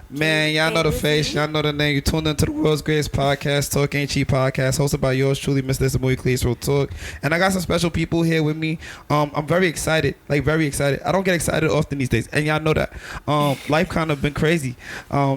Man, y'all know the face, y'all know the name. You tuned into the world's greatest podcast, Talk Ain't Cheap podcast, hosted by yours truly, Mr. Samuel Kierstan Talk. And I got some special people here with me. I'm very excited, very excited. I don't get excited often these days, and y'all know that. Life kind of been crazy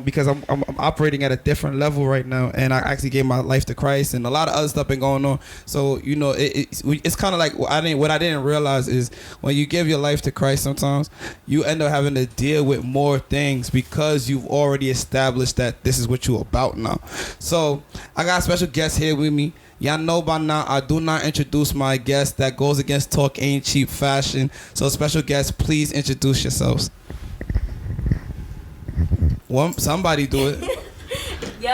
because I'm operating at a different level right now, and I actually gave my life to Christ, and a lot of other stuff been going on. So you know, it's kind of like what I didn't realize is when you give your life to Christ, sometimes you end up having to deal with more things because you've already established that this is what you're about now. So I got a special guest here with me. Y'all know by now I do not introduce my guest. That goes against Talk Ain't Cheap fashion. So special guests, please introduce yourselves. Somebody do it. Yo.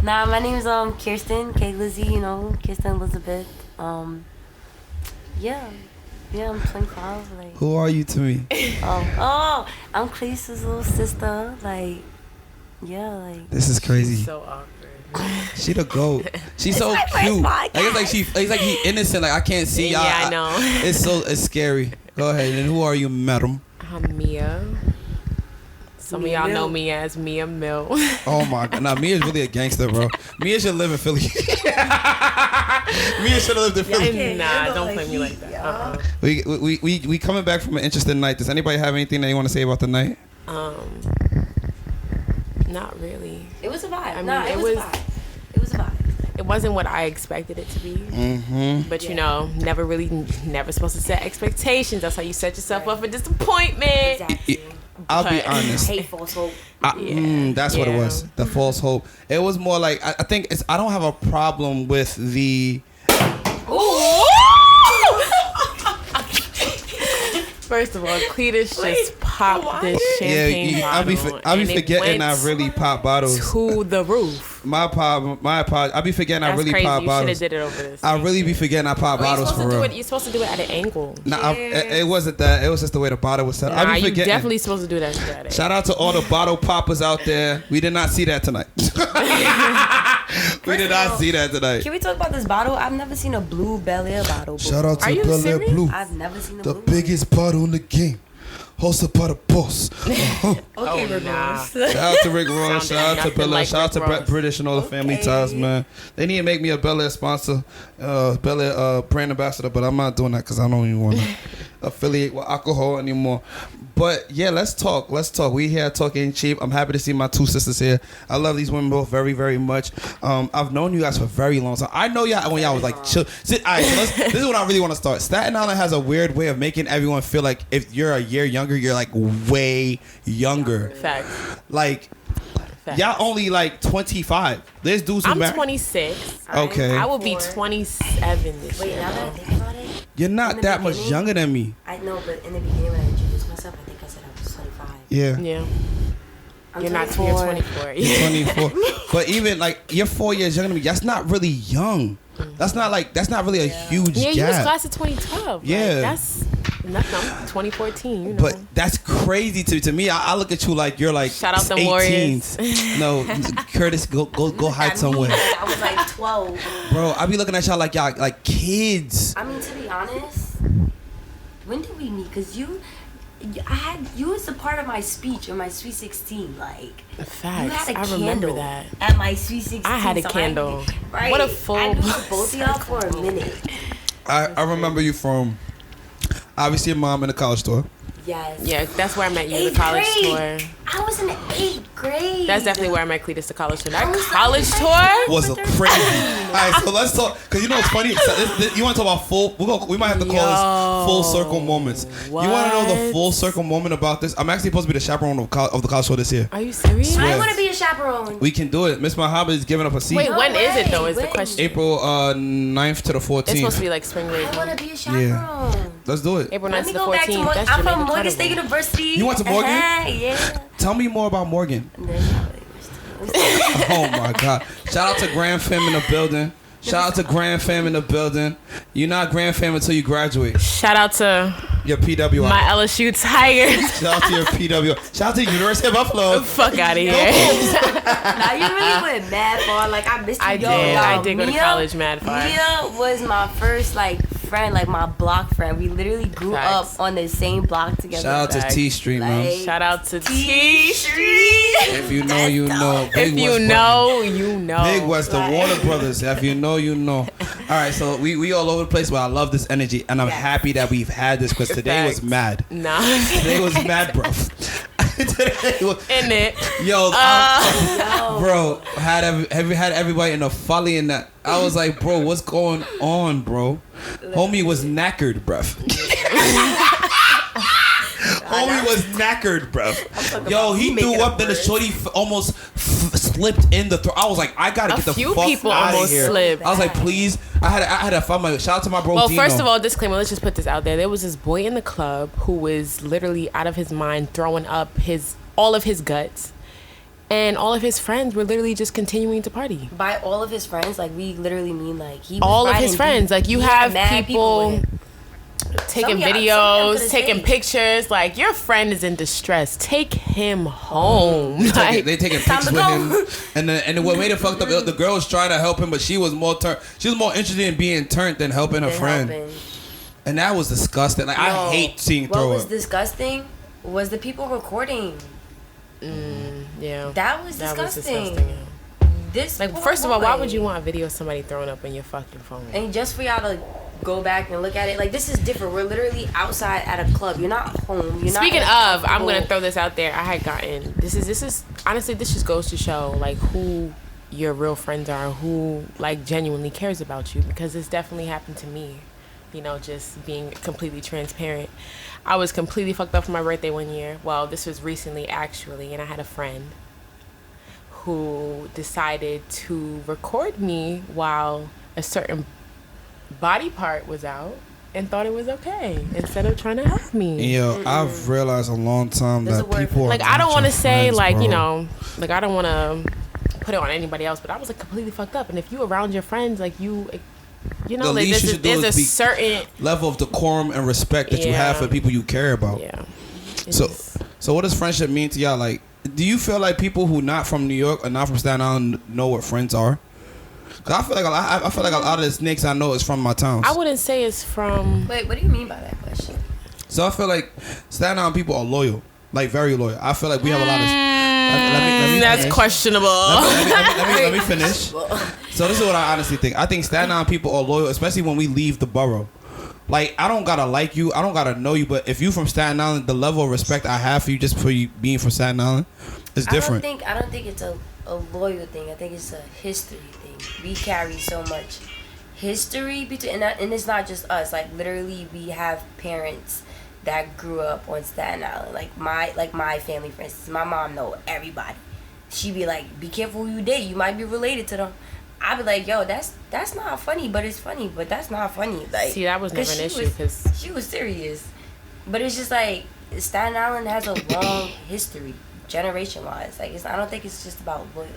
Nah, my name is Kierstan, K Lizzie, Kierstan Elizabeth. Yeah, I'm 25. Who are you to me? I'm Clace's little sister. This is crazy. She's so awkward. She the GOAT. She's so cute. It's like he innocent. I can't see. Yeah, I know. It's scary. Go ahead. And who are you, madam? I'm Mia. Some of y'all know me as Mia Mill. Oh my God. Nah, Mia's really a gangster, bro. Mia should live in Philly. Mia should have lived in Philly. Nah, don't play me like that. We coming back from an interesting night. Does anybody have anything that you want to say about the night? Not really. It was a vibe. It was a vibe. It wasn't what I expected it to be. Mm-hmm. But never supposed to set expectations. That's how you set yourself up for disappointment. Exactly. I'll be honest. Hate false hope. That's what it was. The false hope. It was more like I think I don't have a problem with the. First of all, Cletus just popped this champagne bottle. I'll be forgetting I really pop bottles to the roof. My apologies. I'll be forgetting That's I really crazy. pop bottles. You should have did it over this. I really be forgetting I pop bottles for real. You're supposed to do it at an angle. Nah, it wasn't that. It was just the way the bottle was set. Nah, you definitely supposed to do that at Shout out to all the bottle poppers out there. We did not see that tonight. We did not see that tonight. Can we talk about this bottle? I've never seen a blue Bel Air bottle before. Shout out to Bel Air Blue. I've never seen a the blue biggest bottle in the game. Hosted by the boss. Okay, Rick Ross. Shout out to Rick Ross. Shout out to Bel Air. Shout out to Brett British and all the family ties, man. They need to make me a Bel Air sponsor, Bel Air brand ambassador, but I'm not doing that because I don't even want to affiliate with alcohol anymore. But yeah, let's talk. We here at Talk Ain't Cheap. I'm happy to see my two sisters here. I love these women both very, very much. I've known you guys for a very long time. I know y'all when y'all was like chill. All right, so this is what I really want to start. Staten Island has a weird way of making everyone feel like if you're a year younger, you're like way younger. Facts. Y'all only 25. There's dudes who I'm 26. Okay. I will be 27 this year. Wait, now that I think about it, you're not that much younger than me. I know, but in the beginning when I introduced myself, I think I said I was 25. Yeah. You're not 24. You're 24. But even you're 4 years younger than me. That's not really young. That's not really a huge gap. Yeah, you was class of 2012. Yeah. That's nothing. 2014, But that's crazy to me. I look at you like you're shout out the 18s. Warriors. No, Curtis, go hide somewhere. I was 12. Bro, I be looking at y'all like y'all like kids. I mean, to be honest, when did we meet? Because you was a part of my speech or my Sweet 16. Facts. You had a candle remember that. at my Sweet 16. I had a candle. Right. What a full. I knew both of y'all for a minute. I remember you from obviously your mom in the college store. Yes. Yeah, that's where I met you, the college tour. I was in the 8th grade. That's definitely where I met Cletus, the college tour. That college tour was crazy. All right, so let's talk. Because you know what's funny? So you want to talk about we might have to call this full circle moments. What? You want to know the full circle moment about this? I'm actually supposed to be the chaperone of the college tour this year. Are you serious? I want to be a chaperone. We can do it. Miss Mahaba is giving up a seat. Wait, when is it though? Is the question? April 9th to the 14th. It's supposed to be spring break. I want to be a chaperone. Yeah. Let's do it. April 9th to the Let me go back to 14th. That's I'm from Morgan incredible. State University. You went to Morgan? Yeah. Tell me more about Morgan. Oh my God. Shout out to Grand Fam in the building. Shout out to Grand Fam in the building. You're not Grand Fam until you graduate. Shout out to your PWI. My LSU Tigers. Shout out to your PWI. Shout out to University of Buffalo. Fuck out of here. Now you really went mad far. I missed you. I did go to college mad far. Mia was my first friend, like my block friend. We literally grew Facts. up on the same block together. Shout out to Facts. T Street, man. Like, Shout out to T Street. If you know, you know. If you know, you know. Big West, the Right. Warner Brothers. If you know, you know. All right, so we all over the place, but I love this energy, and I'm Yes. happy that we've had this because today was Facts. mad. Nah. Today was mad, bro. Today was, In it. yo, Yo. bro, had everybody in a folly in that. I was like, bro, what's going on, bro? Homie was knackered, bruv. Homie was knackered, bruv. Yo, he threw up, then the shorty almost slipped in the throat. I was like, I gotta get the few fuck people out of almost here. slipped. I was like, please. I had to find my shout out to my bro. Well, Dino. first of all, disclaimer, let's just put this out there. There was this boy in the club who was literally out of his mind throwing up all of his guts. And all of his friends were literally just continuing to party. By all of his friends, like we literally mean like he. Was All of his riding friends. deep. Like you He had have mad people with him. taking Some of them videos, could've taking stayed. pictures. Like your friend is in distress. Take him home. Like, They taking Time pics to with go. him, and what made it fucked up, the girl was trying to help him, but she was more interested in being turned than helping her Been friend, helping. and that was disgusting. Like I No. hate seeing What throw was up. disgusting was the people recording. yeah. That was That was disgusting. disgusting. Yeah. This Like, poor first of all, why boy. would you want a video of somebody throwing up in your fucking phone? And just for y'all to go back and look at it, like this is different. We're literally outside at a club. You're not home. You're Speaking not of, I'm gonna throw this out there. I had gotten this is honestly, this just goes to show like who your real friends are, who like genuinely cares about you, because this definitely happened to me. You know, just being completely transparent. I was completely fucked up for my birthday one year. Well, this was recently actually, and I had a friend who decided to record me while a certain body part was out and thought it was okay instead of trying to help me. Yo, I've realized a long time There's that a word people for are Like, I don't not want to your say friends, like, bro. you know, like I don't want to put it on anybody else, but I was like completely fucked up. And if you around your friends, like you know, The like least you should do there's a is be- certain level of decorum and respect that you have Yeah. for people you care about. yeah. So, It's- so what does friendship mean to y'all? Like, do you feel like people who not from New York or not from Staten Island know what friends are? Cause I feel like a lot of the snakes I know is from my towns. I wouldn't say it's from. Wait, what do you mean by that question? So I feel like Staten Island people are loyal, like very loyal. I feel like we have a lot of. Let me That's finish. questionable. Let me finish. So this is what I honestly think. I think Staten Island people are loyal, especially when we leave the borough. Like, I don't gotta like you, I don't gotta know you, but if you from Staten Island, the level of respect I have for you just for you being from Staten Island is different. I don't think it's a loyal thing. I think it's a history thing. We carry so much history between, and it's not just us. Like literally, we have parents that grew up on Staten Island. Like my family, for instance, my mom know everybody. She be like, "Be careful who you date. You might be related to them." I be like, "Yo, that's not funny, but it's funny, but that's not funny." Like, See, that was never an issue because she was serious, but it's just like Staten Island has a long history, generation wise. Like, I don't think it's just about loyalty.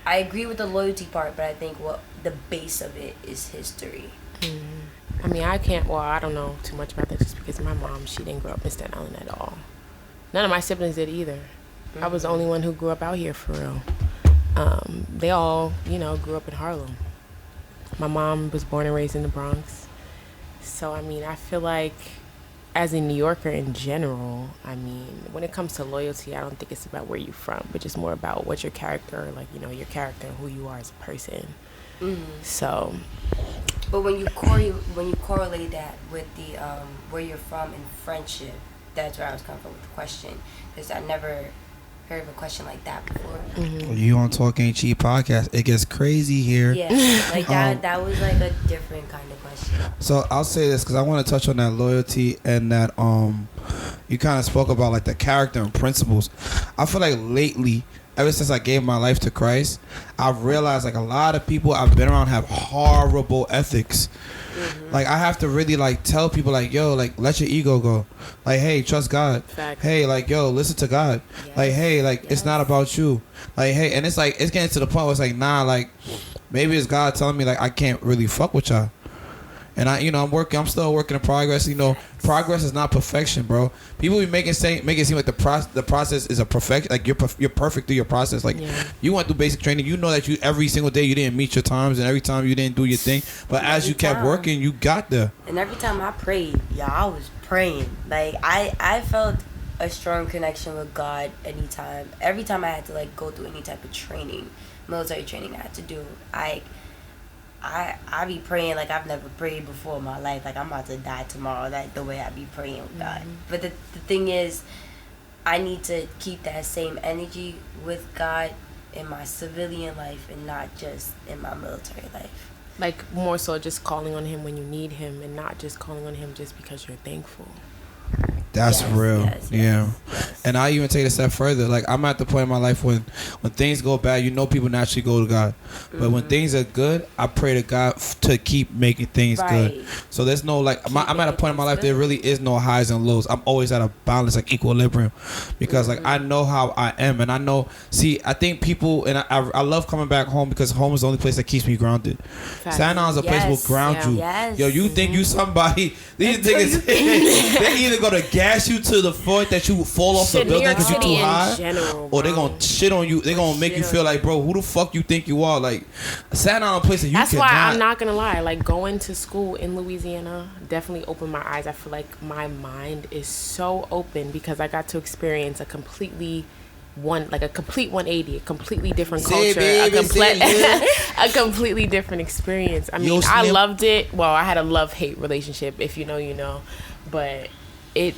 I agree with the loyalty part, but I think what the base of it is history. I mean, I don't know too much about that just because my mom, she didn't grow up in Staten Island at all. None of my siblings did either. I was the only one who grew up out here for real. They all, grew up in Harlem. My mom was born and raised in the Bronx. So, I mean, I feel like as a New Yorker in general, I mean, when it comes to loyalty, I don't think it's about where you're from, but just more about what your character, your character and who you are as a person. So, But when you correlate that with the where you're from in friendship, that's where I was coming from with the question, because I never heard of a question like that before. You on Talk Ain't Cheap podcast? It gets crazy here. Yeah, like that was like a different kind of question. So I'll say this because I want to touch on that loyalty and that you kind of spoke about like the character and principles. I feel like lately, ever since I gave my life to Christ, I've realized like a lot of people I've been around have horrible ethics. Like I have to really like tell people like, yo, like let your ego go. Like, hey, trust God. Facts. Hey, like, yo, listen to God. Yes. Like, hey, like it's not about you. Like, hey, and it's like it's getting to the point where it's like, nah, like maybe it's God telling me like I can't really fuck with y'all. And I'm still working in progress. Progress is not perfection, bro. People be make it seem like the process is a perfection. Like you're perfect through your process. Like you went through basic training. You know that you every single day you didn't meet your times, and every time you didn't do your thing. But as you kept working, you got there. And every time I prayed, I was praying. Like I felt a strong connection with God anytime. Every time I had to like go through any type of training, military training I had to do, I be praying like I've never prayed before in my life. Like I'm about to die tomorrow. That the way I be praying with God. But the thing is, I need to keep that same energy with God in my civilian life and not just in my military life. Like more so just calling on him when you need him and not just calling on him just because you're thankful. That's real. Yes. And I even take it a step further. Like I'm at the point in my life when things go bad, people naturally go to God. But when things are good, I pray to God to keep making things good. So there's no like I'm at a point in my life there really is no highs and lows. I'm always at a balance, like equilibrium, because like I know how I am, and I know. See, I think people, and I love coming back home because home is the only place that keeps me grounded. Staten Island is a place will ground you. Yes. Yo, you think you somebody? These niggas, they either gonna gas you to the point that you fall off the building because you're too high, or they gonna shit on you. They gonna make you feel like, bro, who the fuck you think you are? Like, Staten Island place that you That's cannot. why I'm not gonna lie. Like going to school in Louisiana definitely opened my eyes. I feel like my mind is so open because I got to experience a complete 180, a completely different culture, a completely different experience. I mean, I loved it. Well, I had a love-hate relationship, if you know, you know, but it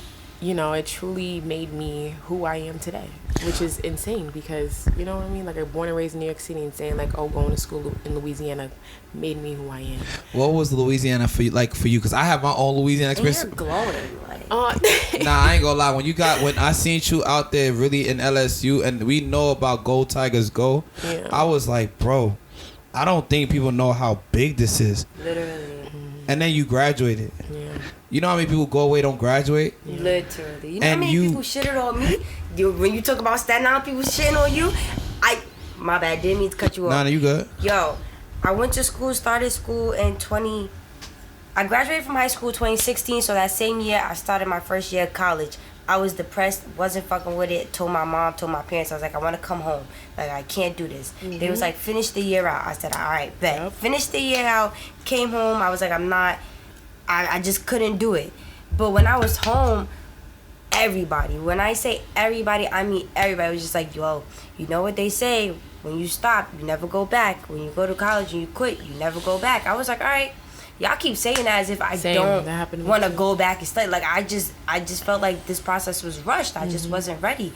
truly made me who I am today, which is insane because, you know what I mean? Like, I'm born and raised in New York City and saying, like, oh, going to school in Louisiana made me who I am. What was Louisiana for you? Because I have my own Louisiana experience. And you're glowing, like. Nah, I ain't gonna lie. When I seen you out there really in LSU and we know about Go Tigers Go, I was like, bro, I don't think people know how big this is. Literally. And then you graduated. Yeah. You know how many people go away don't graduate? Yeah. Literally. You know how many people shitted on me? When you talk about Staten Island people shitting on you, my bad, didn't mean to cut you off. Nah, you good. Yo, I went to school, started school in I graduated from high school 2016, so that same year I started my first year of college. I was depressed, wasn't fucking with it, told my mom, told my parents, I was like, I want to come home. Like, I can't do this. They was like, finish the year out. I said, all right, bet. Yep. Finished the year out, came home. I was like, I just couldn't do it. But when I was home, everybody, when I say everybody, I mean everybody was just like, yo, you know what they say, when you stop, you never go back. When you go to college and you quit, you never go back. I was like, all right. Y'all keep saying that as if I don't want to go back and study. Like, I just felt like this process was rushed. I just wasn't ready.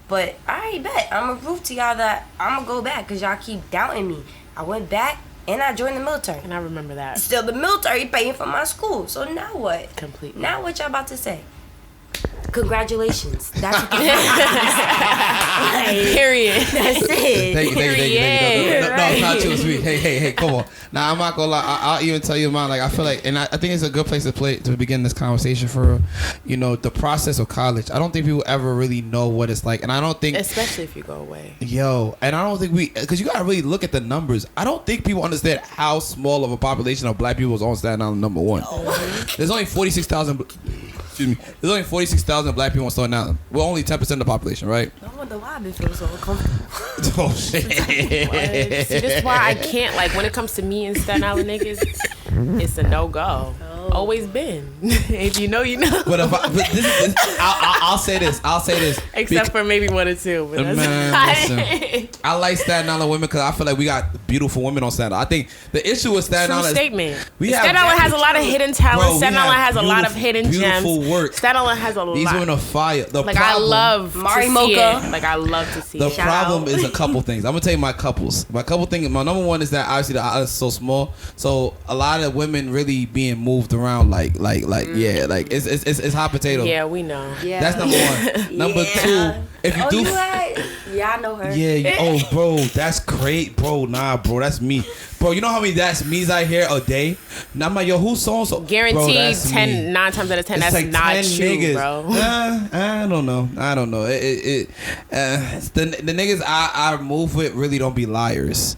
But I bet. I'm going to prove to y'all that I'm going to go back because y'all keep doubting me. I went back and I joined the military. And I remember that. Still, the military paying for my school. So now what? Completely. Now what y'all about to say? Congratulations. That's what Period. That's it. Thank you. No, it's not too sweet. Hey, come on. Now, I'm not gonna lie. I'll even tell you mine. Like, I feel like, and I think it's a good place to begin this conversation for, the process of college. I don't think people ever really know what it's like, and I don't think, especially if you go away. Yo, and I don't think because you gotta really look at the numbers. I don't think people understand how small of a population of black people is on Staten Island. Number one, there's only 46,000. Excuse me. There's only 46,000 black people on Staten Island. We're only 10% of the population, right? I wonder why I've been feeling so uncomfortable. Oh, shit. See, that's why I can't, like, when it comes to me and Staten Island niggas, it's a no-go. Always been. If you know, you know. But I'll say this. Except for maybe one or two. But that's listen, I like Staten Island women because I feel like we got beautiful women on Staten Island. I think the issue with Staten Island statement. Staten Island has a lot of hidden talent. Staten Island has a lot of hidden gems. Beautiful work. Staten Island has a lot. These women are fire. I love Mari to see Mocha. it. Like, I love to see the it. The problem is a couple things. I'm gonna tell you my couples. My number one is that obviously the island is so small, so a lot of women really being moved around like it's hot potato. Yeah, we know. Yeah. That's number one. Number two, if you do. Yeah, I know her. Yeah. Bro, that's great, bro. Nah, bro, that's me. Bro, you know how many that's me's I hear a day? And I'm like, yo, who's so guaranteed? Bro, 9 times out of 10, it's that's like not 10 true, niggas. Bro. I don't know. The niggas I move with really don't be liars.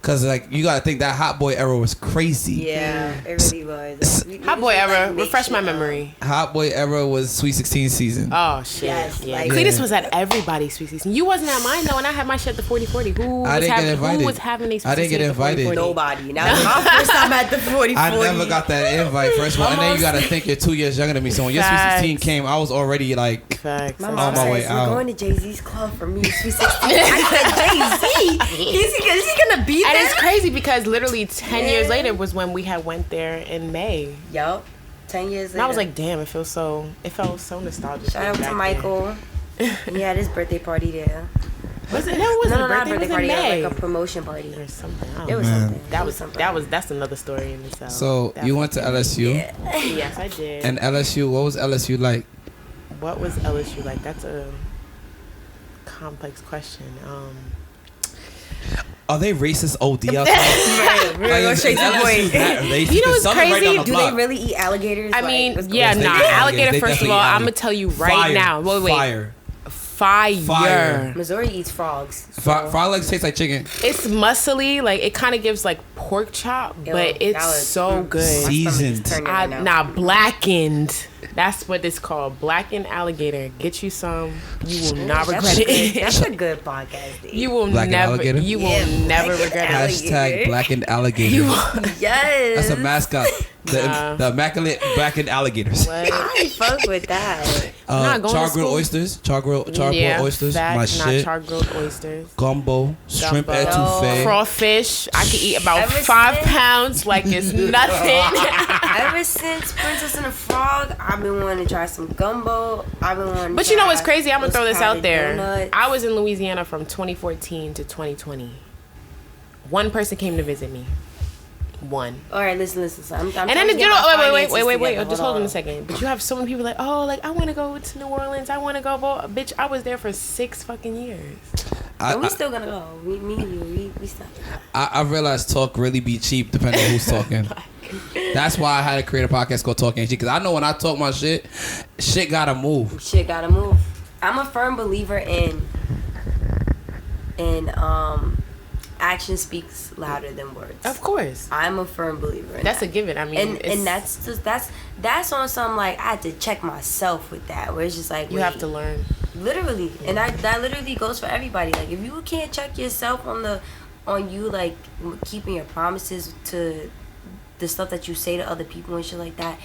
Cause like you gotta think that Hot Boy era was crazy. Yeah, it really was. Hot Boy era. Refresh my memory. Hot Boy era was Sweet 16 season. Oh shit. Yes, yeah. like- Cletus was at everybody's Sweet 16. You wasn't at mine though, and I had my shit at the 40-40. Who was having these? I didn't get invited. Nobody. Now it's my first time at the 40-40. I never got that invite. First of all, and then you gotta think you're 2 years younger than me. So when your Sweet 16 came, I was already like Facts. My on mom my way says, out. we're going to Jay-Z's club for me, Sweet 16. I said, Jay-Z? Is he going to be there? And it's crazy because literally 10 years later was when we had went there in May. Yup. 10 years later. And I was like, damn, it felt so nostalgic. Shout out to Michael. He had his birthday party there. Was it? No, it wasn't a birthday. It was in party. May. It was like a promotion party. Or something. I don't It was know. something. That's another story in itself. So you went to LSU. Yeah. Yes, I did. And LSU, what was LSU like? What was LSU like? That's a complex question. Are they racist OD out there? Right, we're going straight to the point. You know what's crazy? Do they really eat alligators? I Like, mean, what's going yeah, on? nah. They Alligator, first of definitely all, eat I'm going to tell you right now. Wait. Fire. Missouri eats frogs. So. Frog legs taste like chicken. It's muscly, like it kind of gives like pork chop, Yo, but it's that was- so good. Seasoned. Turning right now. Blackened. That's what it's called. Blackened alligator. Get you some. You will not regret That's it. That's a good podcast. Dude. You will Blackened never. alligator? You will Yeah, never blackened regret it. alligator. Hashtag blackened alligator. Yes. That's a mascot. The immaculate blackened alligators. What? I fuck with that. Not going to Char grilled school. oysters. Char grilled oysters. Fact, My not shit. char grilled oysters. Gumbo. Shrimp Gumbo. etouffee. Crawfish. I could eat about Ever 5 since- pounds like it's nothing. Ever since Princess and the Frog, I've been wanting to try some gumbo. I've been wanting. But to you know try what's crazy? I'm gonna those throw this out powdered there. donuts. I was in Louisiana from 2014 to 2020. One person came to visit me. One. All right, listen. So I'm And trying then to you get know, my wait. finances together. Just hold on a second. But you have so many people like, oh, like I want to go to New Orleans. I want to go. Bitch, I was there for 6 fucking years. And we still gonna go. We still. I realized talk really be cheap depending on who's talking. That's why I had to create a podcast called Talking Shit, because I know when I talk my shit gotta move. Shit gotta move. I'm a firm believer in action speaks louder than words. Of course. I'm a firm believer in That's that. a given. I mean, and that's just that's on some like I had to check myself with that, where it's just like you have to learn. literally, and that literally goes for everybody. Like if you can't check yourself on you like keeping your promises to the stuff that you say to other people and shit like that,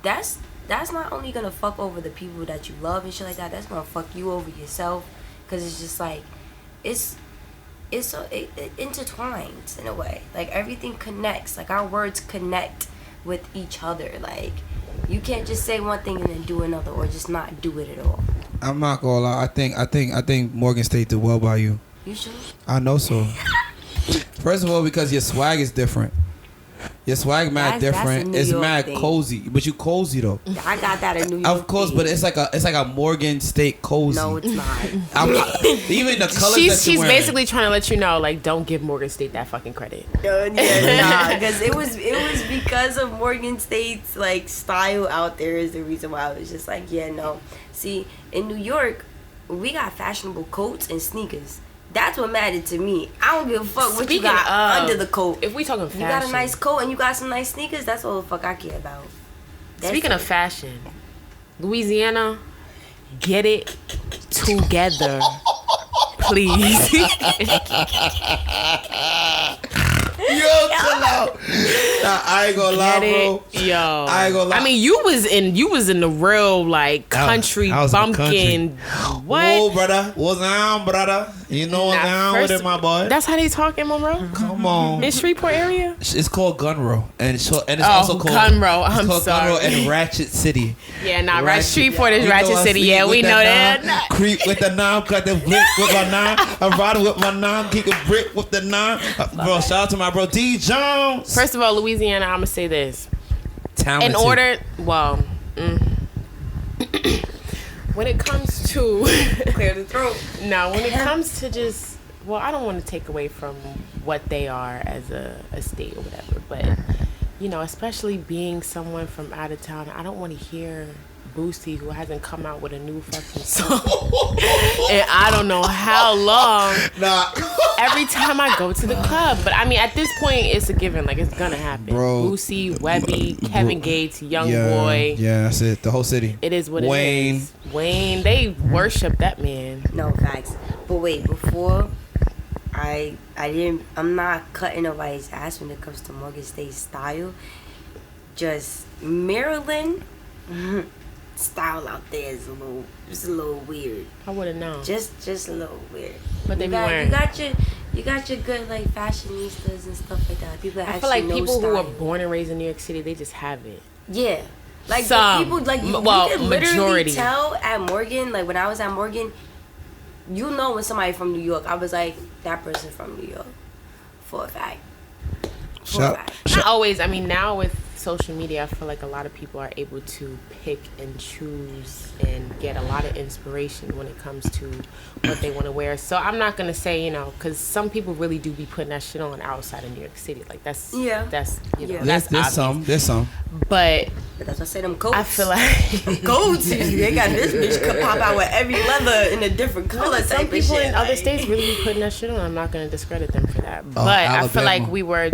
that's not only gonna fuck over the people that you love and shit like that, that's gonna fuck you over yourself, because it's just like it intertwines in a way. Like everything connects. Like our words connect with each other. Like you can't just say one thing and then do another, or just not do it at all. I'm not gonna lie. I think Morgan State did well by you. You sure? I know so. First of all, because your swag is different. Your swag mad That's a different. New It's York mad thing. cozy, but you cozy though. I got that in New York. Of course, thing. but it's like a Morgan State cozy. No, it's not. Even the colors She's that you wearing. basically trying to let you know, like, don't give Morgan State that fucking credit. Because it was because of Morgan State's like style out there is the reason why I was just like, yeah, no. See, in New York, we got fashionable coats and sneakers. That's what mattered to me. I don't give a fuck what you Speaking got of, under the coat. If we talking fashion, You got a nice coat and you got some nice sneakers. That's all the fuck I care about. Speaking of fashion, Louisiana, get it together, please. Yo, chill out. Nah, I ain't gonna lie, bro. Yo, I ain't gonna lie. I mean, you was in the real like country I was in the bumpkin. What? Whoa, brother. What's on, brother? You know what's Nah, on with first- it, my boy? That's how they talk in Monroe, Come on. in Shreveport area. It's called Gun Row, and it's also called Gun Row. It's I'm called Gun Row sorry. and Ratchet City. Yeah, nah, right. Shreveport is You Ratchet know I City. sleep Yeah, we with know that that. nine, creep with the nine, cut the brick with my nine. I'm riding with my nine, kick a brick with the nine. Bro, shout out to my bro D Jones. First of all, Louisiana, I'm gonna say this. Talented. In order, well, when it comes to clear the throat. no, when it comes to just, well, I don't want to take away from what they are as a state or whatever, but you know, especially being someone from out of town, I don't want to hear Boosie, who hasn't come out with a new fucking song and I don't know how long. Nah. every time I go to the club. But I mean, at this point, it's a given. Like, it's gonna happen. Bro. Boosie, Webby, Kevin Gates, Young Yeah, Boy. yeah, that's it. The whole city. It is what Wayne. it is. Wayne, they worship that man. No facts. But wait, before I'm not cutting nobody's ass when it comes to Morgan State style. Just Maryland style out there is a little weird. I wouldn't know. Just a little weird. But they you be wearing. You got your good like fashionistas and stuff like that. People that I feel like actually know people who style. are born and raised in New York City, they just have it. Yeah. Like Some. the people like you can majority. literally tell at Morgan, like when I was at Morgan, you know when somebody from New York. I was like, that person from New York. For a fact. Not always. I mean, now with social media, I feel like a lot of people are able to pick and choose and get a lot of inspiration when it comes to what they want to wear. So I'm not gonna say, because some people really do be putting that shit on outside of New York City. Like that's that's There's obvious. some. But that's why I say them coats. I feel like coats. They got this bitch could pop out with every leather in a different color. Some people in other states really be putting that shit on. I'm not gonna discredit them for that. But I feel like we were.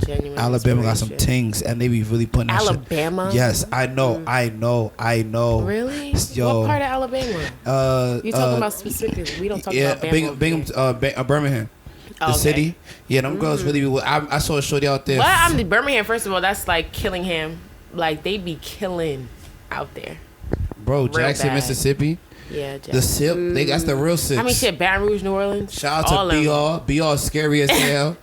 Genuine Alabama got some tings and they be really putting that Alabama? Shit. Yes, I know. Really? Yo, what part of Alabama? You talking about specifically? We don't talk about Bama. Birmingham. The city. Yeah, them girls really be. I saw a shorty out there. Well, I'm the Birmingham. First of all, that's like Killingham. Like they be killing out there. Bro, Jackson, Mississippi. Yeah, Jackson. The SIP, that's the real SIP. I mean, shit, Baton Rouge, New Orleans. Shout out to BR scary as hell.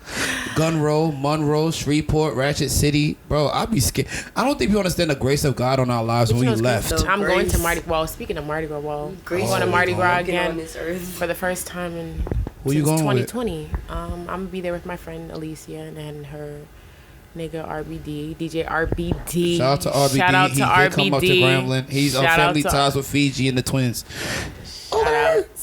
Gun Row, Monroe, Shreveport, Ratchet City. Bro, I'd be scared. I don't think people understand the grace of God on our lives when we left. I'm going to Mardi Gras. Speaking of Mardi Gras, I'm going to Mardi Gras again for the first time since 2020. I'm going to be there with my friend Alicia and her nigga DJ RBD. Shout out to RBD. Shout out to RBD. Come up to Grambling. He's on family ties with Fiji and the twins. Shout out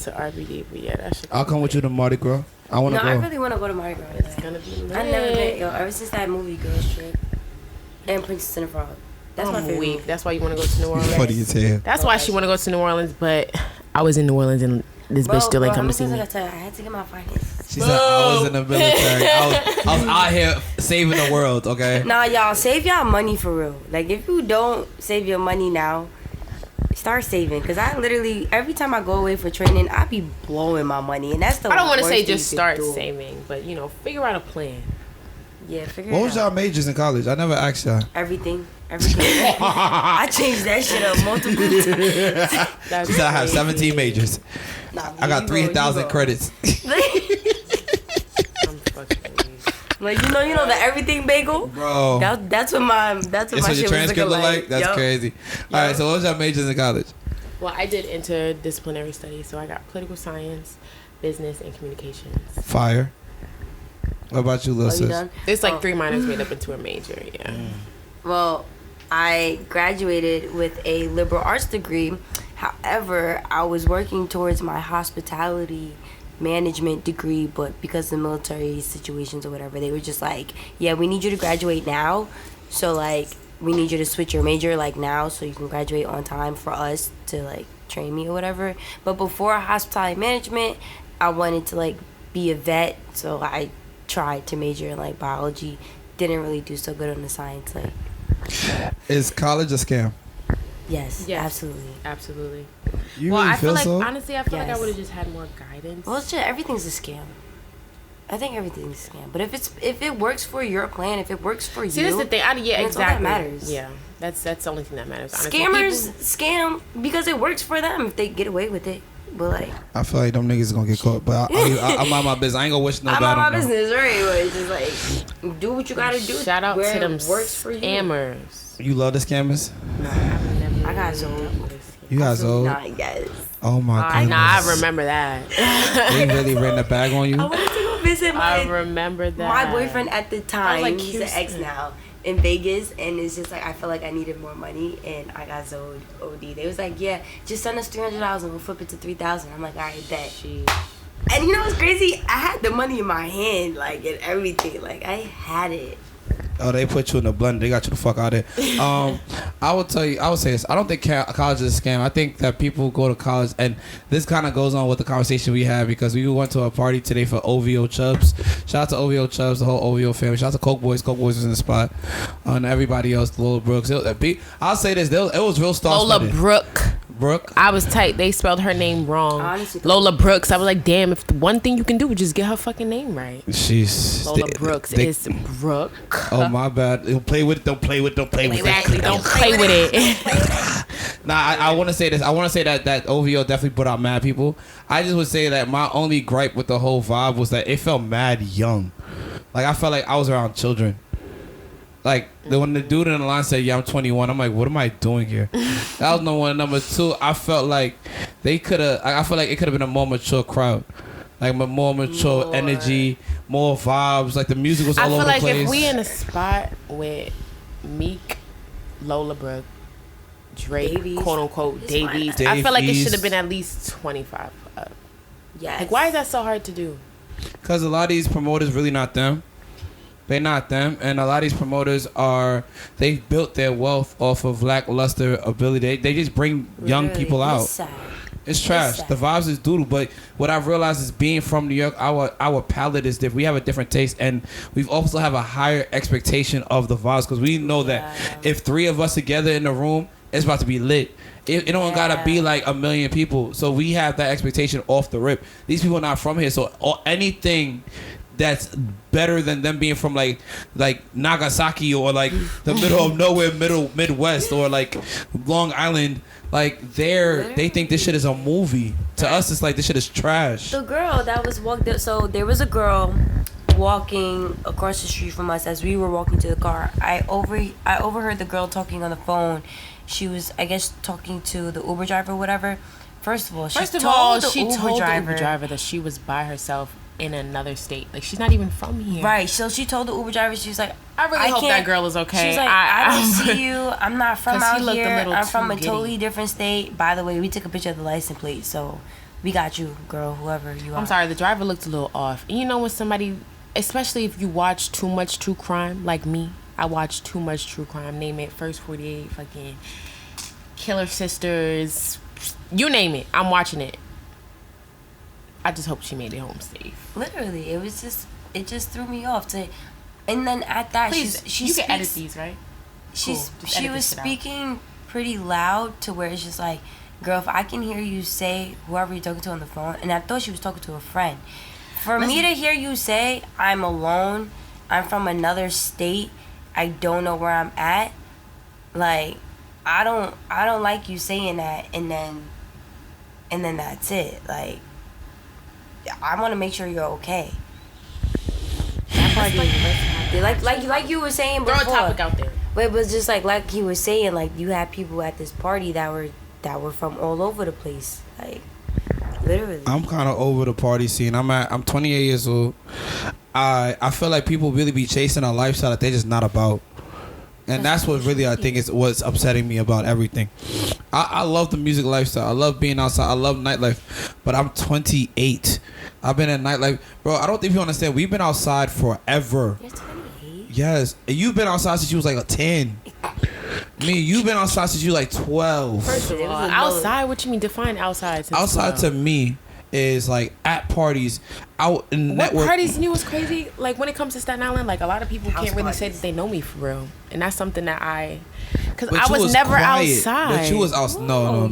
to RBD. But yeah, that shit. I'll come with you to Mardi Gras. I want to go. I really want to go to Mardi Gras. It's gonna be lit. I never been. Ever since that movie Girls Trip and Princess and the Frog. That's my favorite. Weak. That's why you want to go to New Orleans. Funny as hell. That's why she want to go to New Orleans. But I was in New Orleans and this bitch still ain't come to see me. I had to get my finances. She said I was in the military. I was out here saving the world, okay? Nah, y'all, save y'all money for real. Like, if you don't save your money now, start saving. Because I literally, every time I go away for training, I be blowing my money. And that's the I don't want to worst say thing just you start could do. saving, but, figure out a plan. Yeah, figure it What out. was y'all majors in college? I never asked y'all. Everything. I changed that shit up multiple times. She said I have 17 majors. Nah, I got 3,000 credits. Like you know the everything bagel, bro. That's what my It's shit what your was transcript looking look like. That's crazy. All right, so what was your majors in college? Well, I did interdisciplinary studies, so I got political science, business, and communications. Fire. What about you, little sis? It's like 3 minors made up into a major. Yeah. Well, I graduated with a liberal arts degree. However, I was working towards my hospitality management degree, but because of the military situations or whatever, they were just like, yeah, we need you to graduate now, so like we need you to switch your major like now so you can graduate on time for us to like train me or whatever. But before hospitality management, I wanted to like be a vet, so I tried to major in like biology. Didn't really do so good on the science. Like, is college a scam? Yes, absolutely. You really I feel like so? honestly, I feel like I would have just had more guidance. Well, it's just everything's a scam. I think everything's a scam. But if it works for your plan, if it works for you, see, that's the thing. Exactly. All that matters. Yeah, that's the only thing that matters. Honestly. Scammers scam because it works for them if they get away with it. But like, I feel like them niggas gonna get caught. But I'm on my business. I ain't gonna wish no bad on them. I'm on my business, right? But it's just like, do what you gotta do. Shout out to them works for scammers. You love the scammers? I got sold. You got sold? Yes. Oh my goodness. Nah, I remember that. They really ran the bag on you? I wanted to go visit I remember that. my boyfriend at the time. like, He's an ex now in Vegas, and it's just like I felt like I needed more money, and I got sold OD. They was like, yeah, just send us $300 and we'll flip it to $3,000. I'm like, all right, bet. And you know what's crazy? I had the money in my hand, like, and everything. Like, I had it. Oh, they put you in the blender. They got you the fuck out of there. I would say this. I don't think college is a scam. I think that people go to college, and this kind of goes on with the conversation we had because we went to a party today for OVO Chubbs. Shout out to OVO Chubbs, the whole OVO family. Shout out to Coke Boys. Coke Boys was in the spot. And everybody else, Lola Brooks. I'll say this. It was real star Lola Brooke. Brooke. I was tight. They spelled her name wrong. Honestly, Lola Brooks. I was like, damn, if the one thing you can do is just get her fucking name right. Lola Brooks is Brooke. Oh, my bad. Don't play with it. Don't play with it. Exactly. Don't play with it. Nah, I want to say this. I want to say that OVO definitely put out mad people. I just would say that my only gripe with the whole vibe was that it felt mad young. Like, I felt like I was around children. Like, when the dude in the line said, yeah, I'm 21, I'm like, what am I doing here? That was number one. Number two, I felt like I feel like it could have been a more mature crowd. Like, more mature energy, more vibes. Like, the music was all over the place. I feel like if we in a spot with Meek, Lola Brooke, Drake, Davies. quote unquote, Davies, I feel like it should have been at least 25 up. Yes. Like, why is that so hard to do? Because a lot of these promoters really not them. They're not them, and a lot of these promoters they built their wealth off of lackluster ability. They just bring young people out. It's trash. The vibes is doodle, but what I've realized is being from New York, our palate is different. We have a different taste, and we also have a higher expectation of the vibes because we know that if three of us together in the room, it's about to be lit. It don't gotta be like a million people, so we have that expectation off the rip. These people are not from here, so anything that's better than them being from like Nagasaki or like the middle of nowhere, Midwest or like Long Island, like they think this shit is a movie. To us, it's like this shit is trash. The girl that was so there was a girl walking across the street from us as we were walking to the car. I overheard the girl talking on the phone. She was, I guess, talking to the Uber driver or whatever. First of all, she told the Uber driver that she was by herself in another state. Like, she's not even from here. Right. So she told the Uber driver, she was like, I really hope that girl is okay. She's like, I don't see you. I'm not from out here. I'm from a giddy. Totally different state. By the way, we took a picture of the license plate, so we got you, girl, whoever you are. I'm sorry, the driver looked a little off. And you know when somebody, especially if you watch too much true crime, like me, I watch too much true crime. Name it, First 48, fucking Killer Sisters, you name it. I'm watching it. I just hope she made it home safe. Literally, it just threw me off. And then at that, please, you can edit these, right? She was speaking pretty loud to where it's just like, girl, if I can hear you say whoever you're talking to on the phone, and I thought she was talking to a friend. For me to hear you say I'm alone, I'm from another state, I don't know where I'm at, like, I don't like you saying that, and then that's it. Like, I want to make sure you're okay. That party, like you were saying before. Throw a topic out there. But it was just like he was saying, like, you had people at this party that were from all over the place, like, literally. I'm kind of over the party scene. I'm 28 years old. I feel like people really be chasing a lifestyle that they're just not about. And that's what really I think is what's upsetting me about everything. I love the music lifestyle. I love being outside. I love nightlife. But I'm 28. I've been in nightlife. Bro, I don't think you understand. We've been outside forever. You're 28? Yes. And you've been outside since you was like a 10. You've been outside since you like 12. First of all, outside, what you mean? Define outside. Outside 12. To me is like at parties, out in what network. Parties, you know what's crazy? Like when it comes to Staten Island, like a lot of people can't really say that they know me for real. And that's something that because I was never quiet. outside. But you was outside. No.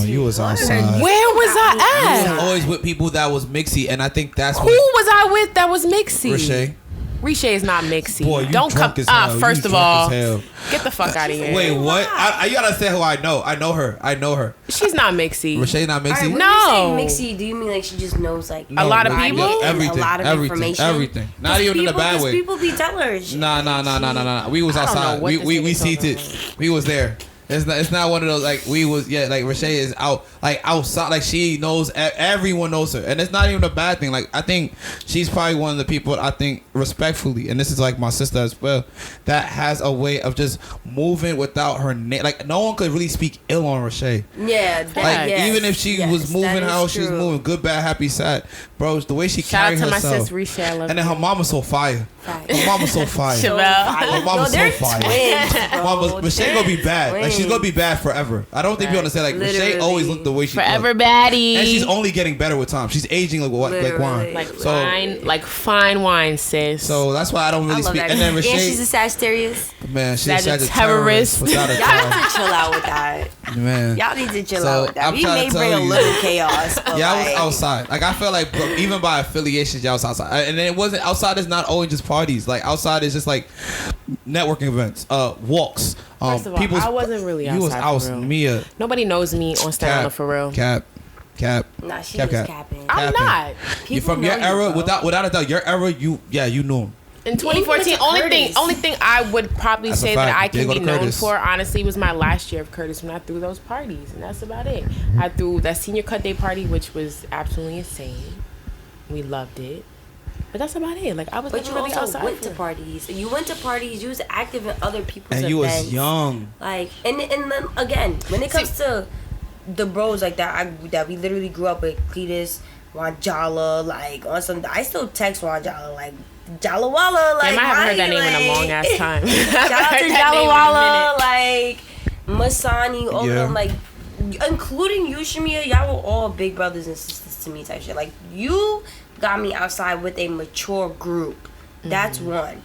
You was outside. Where was I at? You was always with people that was mixy, and I think that's who was I with that was mixy. Riche is not mixy. Boy, you don't come. First of all, get the fuck out of here. Wait, what? You gotta say who I know. I know her. She's not mixy. Riche not mixy. Right, no. When you say mixy, do you mean like she just knows like a lot of people? Everything. A lot of information. Everything. Not even in a bad way. People be telling her. Nah. We was outside. We seen it. We was there. It's not one of those like we was like Riche is outside, like she knows, everyone knows her, and it's not even a bad thing. Like I think she's probably one of the people, I think, respectfully, and this is like my sister as well, that has a way of just moving without her name. Like no one could really speak ill on Riche. Yeah, even if she was moving how she's moving, good, bad, happy, sad, bro, the way she carried herself. Shout out to my sis Riche, I love and then her mama's so fire. My mom was so fire. Chevelle. My mom was so they're fire. twins, bro. Mom was, Rashay gonna be bad. Like she's gonna be bad forever. I don't think people understand. Like Literally. Rashay always looked the way she Forever looked. baddie. And she's only getting better with time. She's aging like what, like Literally. wine. Like fine wine, sis. So that's why I don't really I love speak. that. And then And she's a Rashay, Sagittarius. man, she's a Sagittarius. Sagittarius without a Y'all doubt. need to chill out with that. Man. Y'all need to chill So, out with that. I'm We trying may to bring tell a you. little chaos. But Yeah, I was like, outside. Like I felt like even by affiliations, y'all was outside. And then it wasn't outside. Is not always just parties. Like outside is just like networking events, walks. First of all, I wasn't really outside. You was out, for real. Mia. Nobody knows me on Staten Island for real. Cap. Nah, she Cap, was cap. capping. I'm Capping. not. You People from your know era, you, bro. without a doubt, your era. You knew him. In 2014, Curtis. only thing I would probably That's a say that fact. I You can did go be to known Curtis. for, honestly, was my last year of Curtis when I threw those parties, and that's about it. I threw that senior cut day party, which was absolutely insane. We loved it, but that's about it. Like I was But never you really also outside. went to parties. You went to parties. You was active in other people's And events. you was young. Like, and then again, when it comes to the bros like that, that we literally grew up with, Cletus, Wanjala, like on some. I still text Wanjala like Jala Walla, like. Damn, I haven't heard that name in a like- long ass time. Shout out to Jala Walla, like Masani, all of them, like, including you, Shamia. Y'all were all big brothers and sisters to me, type shit. Like, you got me outside with a mature group. That's one.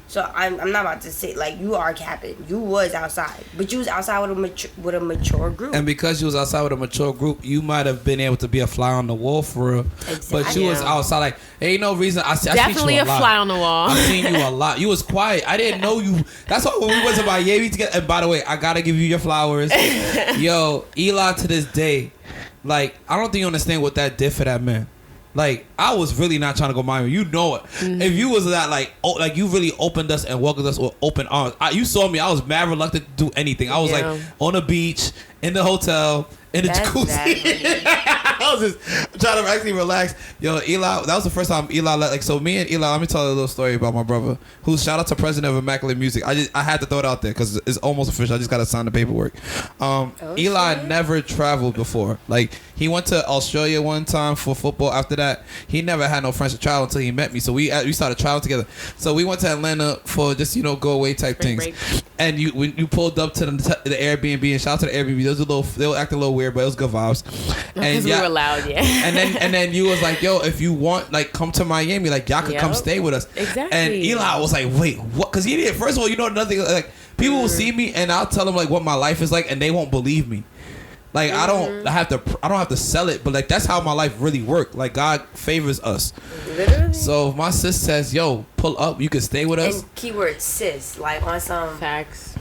So I'm not about to say like you are capping. You was outside, but you was outside with a mature group. And because you was outside with a mature group, you might have been able to be a fly on the wall for real. Exactly. But you was outside. Like, ain't no reason. I Definitely seen you a fly on the wall. I seen you a lot. You was quiet. I didn't know you. That's why when we went to Miami together. And by the way, I gotta give you your flowers. Yo, Eli, to this day, like, I don't think you understand what that did for that man. Like, I was really not trying to go Miami. You know it. Mm-hmm. If you was that, like you really opened us and welcomed us with open arms. You saw me. I was mad reluctant to do anything. I was like on the beach, in the hotel, in the That's jacuzzi. I was just trying to actually relax. Yo, Eli, that was the first time Eli like. So me and Eli, let me tell you a little story about my brother. Who's shout out to president of Immaculate Music. I had to throw it out there because it's almost official. I just gotta sign the paperwork. Eli shit. never traveled before. Like, he went to Australia one time for football. After that, he never had no friends to travel until he met me. So we started traveling together. So we went to Atlanta for just go away type Spring things. break. And when you pulled up to the Airbnb, and shout out to the Airbnb, they were acting a little weird, but it was good vibes. Because we were loud, yeah. and then you was like, yo, if you want, like, come to Miami, like, y'all could come Yep. stay with us. Exactly. And Eli was like, wait, what? Because he didn't. First of all, nothing. Like, people will see me, and I'll tell them like what my life is like, and they won't believe me. Like, I don't have to sell it, but like that's how my life really worked. Like, God favors us. Literally. So if my sis says, yo, pull up, you can stay with us. And keyword sis, like on some. Facts.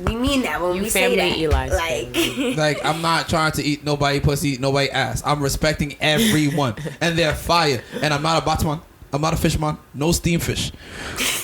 We mean that when You we say family, that. Eli's like, Like, I'm not trying to eat nobody pussy, nobody ass. I'm respecting everyone, and they're fire. And I'm not a Batman. I'm not a fishman. No steam fish.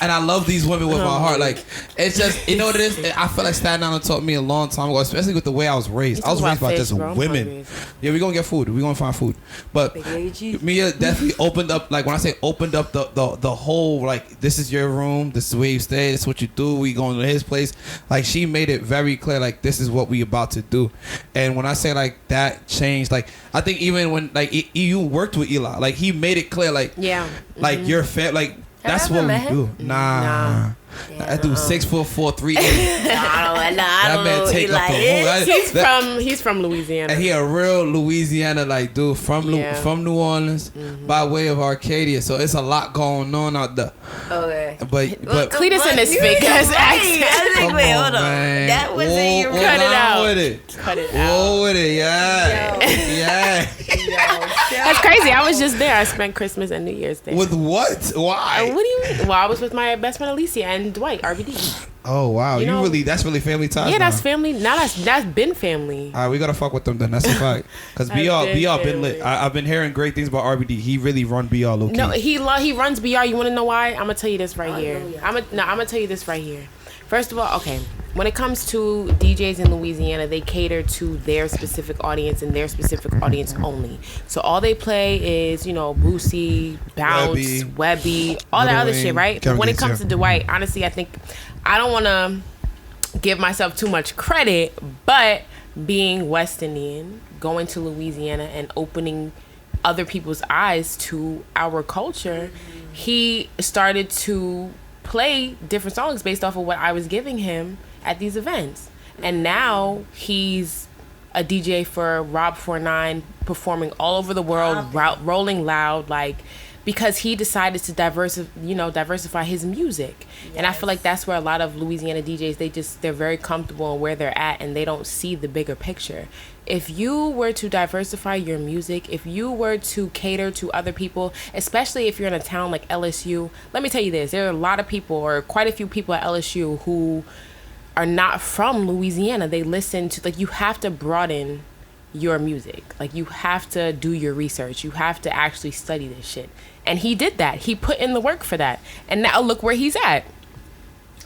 And I love these women with my heart. Like, it's just, you know what it is? I feel like Staten Island taught me a long time ago, especially with the way I was raised. I was raised by just women. Yeah, we're going to get food. We're going to find food. But Mia definitely opened up, like, when I say opened up the whole, like, this is your room, this is where you stay, this is what you do, we going to his place. Like, she made it very clear, like, this is what we about to do. And when I say, like, that changed, like, I think even when, like, you worked with Eli, like, he made it clear, like, Yeah. like, your like, that's what we do. Nah. I do 6'4", 380. I don't know. take up the whole. He's from Louisiana. And he a real Louisiana like dude from New Orleans by way of Arcadia. So it's a lot going on out there. Okay. But Cletus in his fake ass accent. I was like, wait, hold on. man. That wasn't your. Cut it out. With it. Cut it Whoa out. with it, yeah, yeah. That's crazy. I was just there. I spent Christmas and New Year's there. With what? Why? What do you mean? Well, I was with my best friend Alicia and Dwight, RBD. Oh wow, You know- that's really family ties. Yeah, that's now. family. Now that's been family. All right, we gotta fuck with them then. That's a fact. Cause BR been lit. I've been hearing great things about RBD. He really run BR low key. No, he runs BR. You want to know why? I'm gonna tell you this right here. I'm gonna tell you this right here. First of all, okay. When it comes to DJs in Louisiana, they cater to their specific audience and their specific audience only. So all they play is, Boosie, Bounce, Webby, all that other shit, right? But when it comes to Dwight, honestly, I don't want to give myself too much credit, but being West Indian, going to Louisiana and opening other people's eyes to our culture, he started to play different songs based off of what I was giving him at these events. And now he's a DJ for Rob 49, performing all over the world, rolling loud, like, because he decided to diversify his music. Yes. And I feel like that's where a lot of Louisiana DJs, they're very comfortable in where they're at and they don't see the bigger picture. If you were to diversify your music, if you were to cater to other people, especially if you're in a town like LSU, let me tell you this, there are a lot of people, or quite a few people at LSU who are not from Louisiana. They listen to, like, you have to broaden your music. Like, you have to do your research. You have to actually study this shit. And he did that. He put in the work for that. And now look where he's at.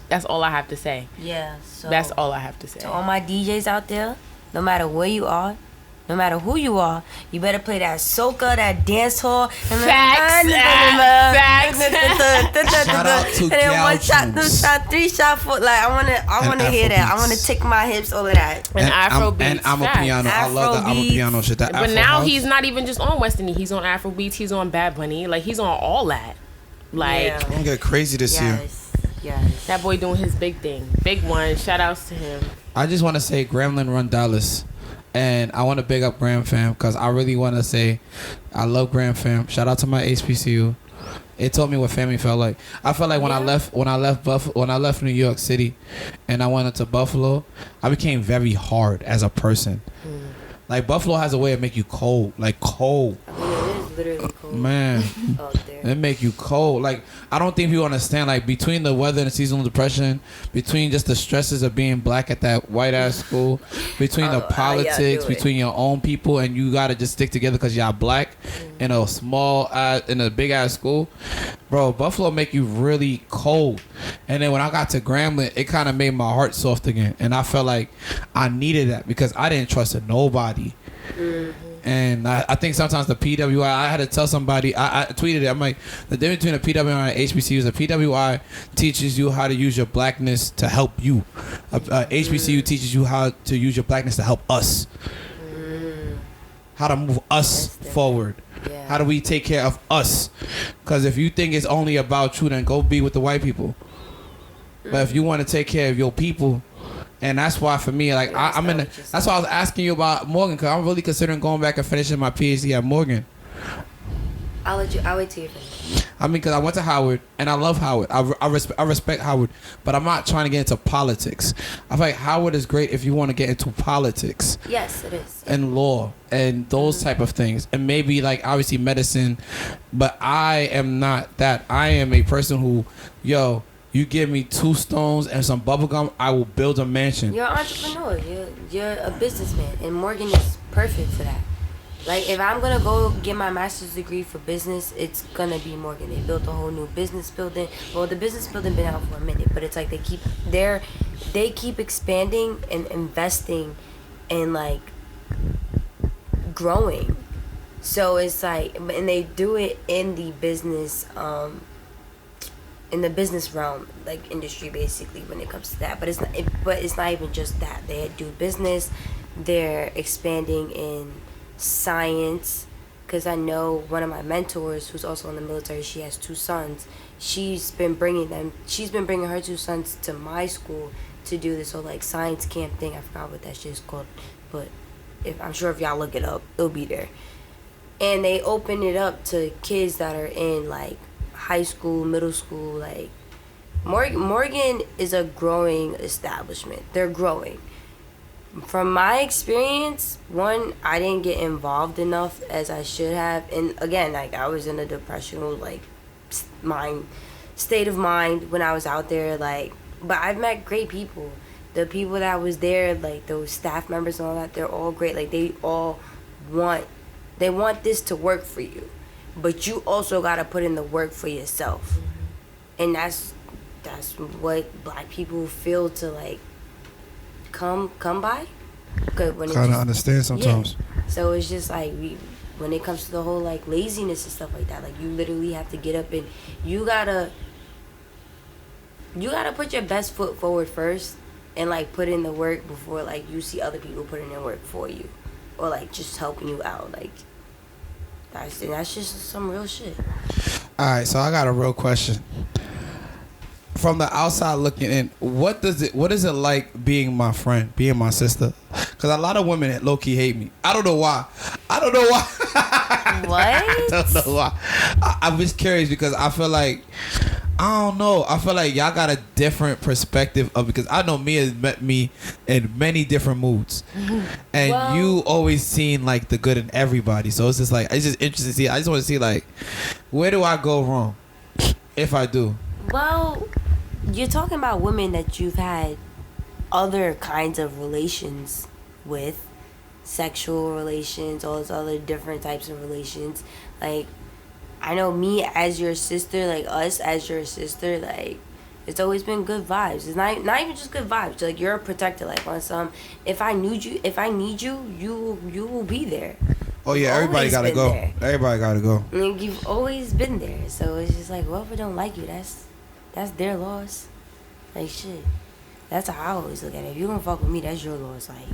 That's all I have to say. Yeah. So that's all I have to say. To all my DJs out there, no matter where you are, no matter who you are, you better play that soca, that dance hall. Facts. Shout out to and then 1 shot, 2 shot, 3 shot, 4. Like, I wanna hear that. I wanna tick my hips, all of that. And Afrobeats. And I'm a piano. I love the I'm a piano shit. That but now he's not even just on West Indies. He's on Afrobeats. He's on Bad Bunny. Like, he's on all that. Like, I'm gonna get crazy this year. Yes. That boy doing his big thing. Big one. Shout outs to him. I just want to say Gremlin run Dallas. And I want to big up Graham fam because I really want to say I love Graham fam. Shout out to my HBCU. It taught me what family felt like. I felt like when I left New York City and I went into Buffalo, I became very hard as a person. Like, Buffalo has a way of make you cold, like cold. I mean, it is literally cold. Man, out there. it make you cold. Like, I don't think people understand, like, between the weather and seasonal depression, between just the stresses of being black at that white ass school, between the politics, between your own people, and you gotta just stick together because y'all black in a big ass school. Bro, Buffalo make you really cold. And then when I got to Grambling, it kind of made my heart soft again. And I felt like I needed that because I didn't trust nobody. And I think sometimes the PWI, I had to tell somebody, I tweeted it, I'm like, the difference between the PWI and HBCU is the PWI teaches you how to use your blackness to help you. HBCU teaches you how to use your blackness to help us. How to move us forward. Yeah. How do we take care of us? Because if you think it's only about you, then go be with the white people. But if you want to take care of your people, and that's why for me, like, that's why I was asking you about Morgan, because I'm really considering going back and finishing my PhD at Morgan. I'll wait till you finish. I mean, because I went to Howard, and I love Howard. I respect Howard, but I'm not trying to get into politics. I feel like Howard is great if you want to get into politics. Yes, it is. And law, and those type of things. And maybe, like, obviously medicine, but I am not that. I am a person who, you give me 2 stones and some bubble gum, I will build a mansion. You're an entrepreneur. You're a businessman, and Morgan is perfect for that. Like, if I'm gonna go get my master's degree for business, it's gonna be Morgan. They built a whole new business building. Well, the business building been out for a minute, but it's like they keep expanding and investing and, like, growing. So it's like, and they do it in the business realm, like industry, basically, when it comes to that. But it's not even just that. They do business. They're expanding in science, because I know one of my mentors who's also in the military, she has 2 sons. She's been bringing her 2 sons to my school to do this whole, like, science camp thing. I forgot what that shit is called, but I'm sure if y'all look it up, it'll be there. And they open it up to kids that are in, like, high school, middle school. Like, Morgan is a growing establishment. They're growing. From my experience, I didn't get involved enough as I should have. And again, like, I was in a depressional, like, state of mind when I was out there. Like, but I've met great people. The people that was there, like, those staff members and all that, they're all great. Like, they want this to work for you. But you also got to put in the work for yourself. And that's what black people feel to, like, come by. Kind of understand sometimes. Yeah. So it's just like, when it comes to the whole, like, laziness and stuff like that, like, you literally have to get up and you gotta put your best foot forward first and, like, put in the work before, like, you see other people putting in work for you or, like, just helping you out. Like, that's just some real shit. All right, so I got a real question. From the outside looking in, what is it like being my friend, being my sister? Because a lot of women low key hate me. I don't know why. What? I don't know why. I'm just curious because I feel like I don't know. I feel like y'all got a different perspective of, because I know Mia has met me in many different moods, and you always seen like the good in everybody. So it's just like it's just interesting to see. I just want to see like where do I go wrong if I do. Well, you're talking about women that you've had other kinds of relations with, sexual relations, all those other different types of relations. Like, I know me as your sister, like us as your sister, like it's always been good vibes. It's not even just good vibes. Like, you're a protector. Like, on some, if I need you, you will be there. Oh yeah, everybody gotta go. There. Everybody gotta go. Like, you've always been there. So it's just like, whoever don't like you, that's their loss. Like, shit. That's how I always look at it. If you don't fuck with me, that's your loss. Like,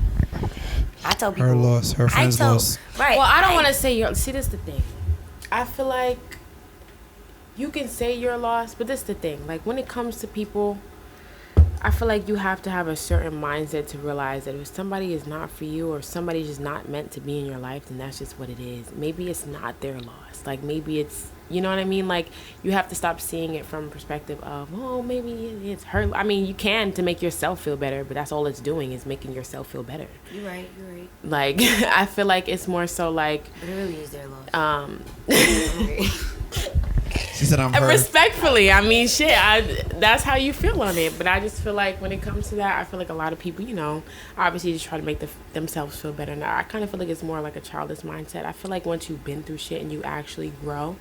I tell people. Her loss. Her friend's loss. Right. Well, I don't want to say your. See, this is the thing. I feel like you can say you're lost, but this is the thing. Like, when it comes to people, I feel like you have to have a certain mindset to realize that if somebody is not for you or somebody's just not meant to be in your life, then that's just what it is. Maybe it's not their loss. Like, maybe it's, you know what I mean? Like, you have to stop seeing it from a perspective of, oh, maybe it's her. I mean, you can to make yourself feel better, but that's all it's doing is making yourself feel better. You're right. Like, I feel like it's more so like... But it really is their loss. She said I'm her. Respectfully, I mean, shit, that's how you feel on it. But I just feel like when it comes to that, I feel like a lot of people, you know, obviously just try to make themselves feel better. Now, I kind of feel like it's more like a childish mindset. I feel like once you've been through shit and you actually grow,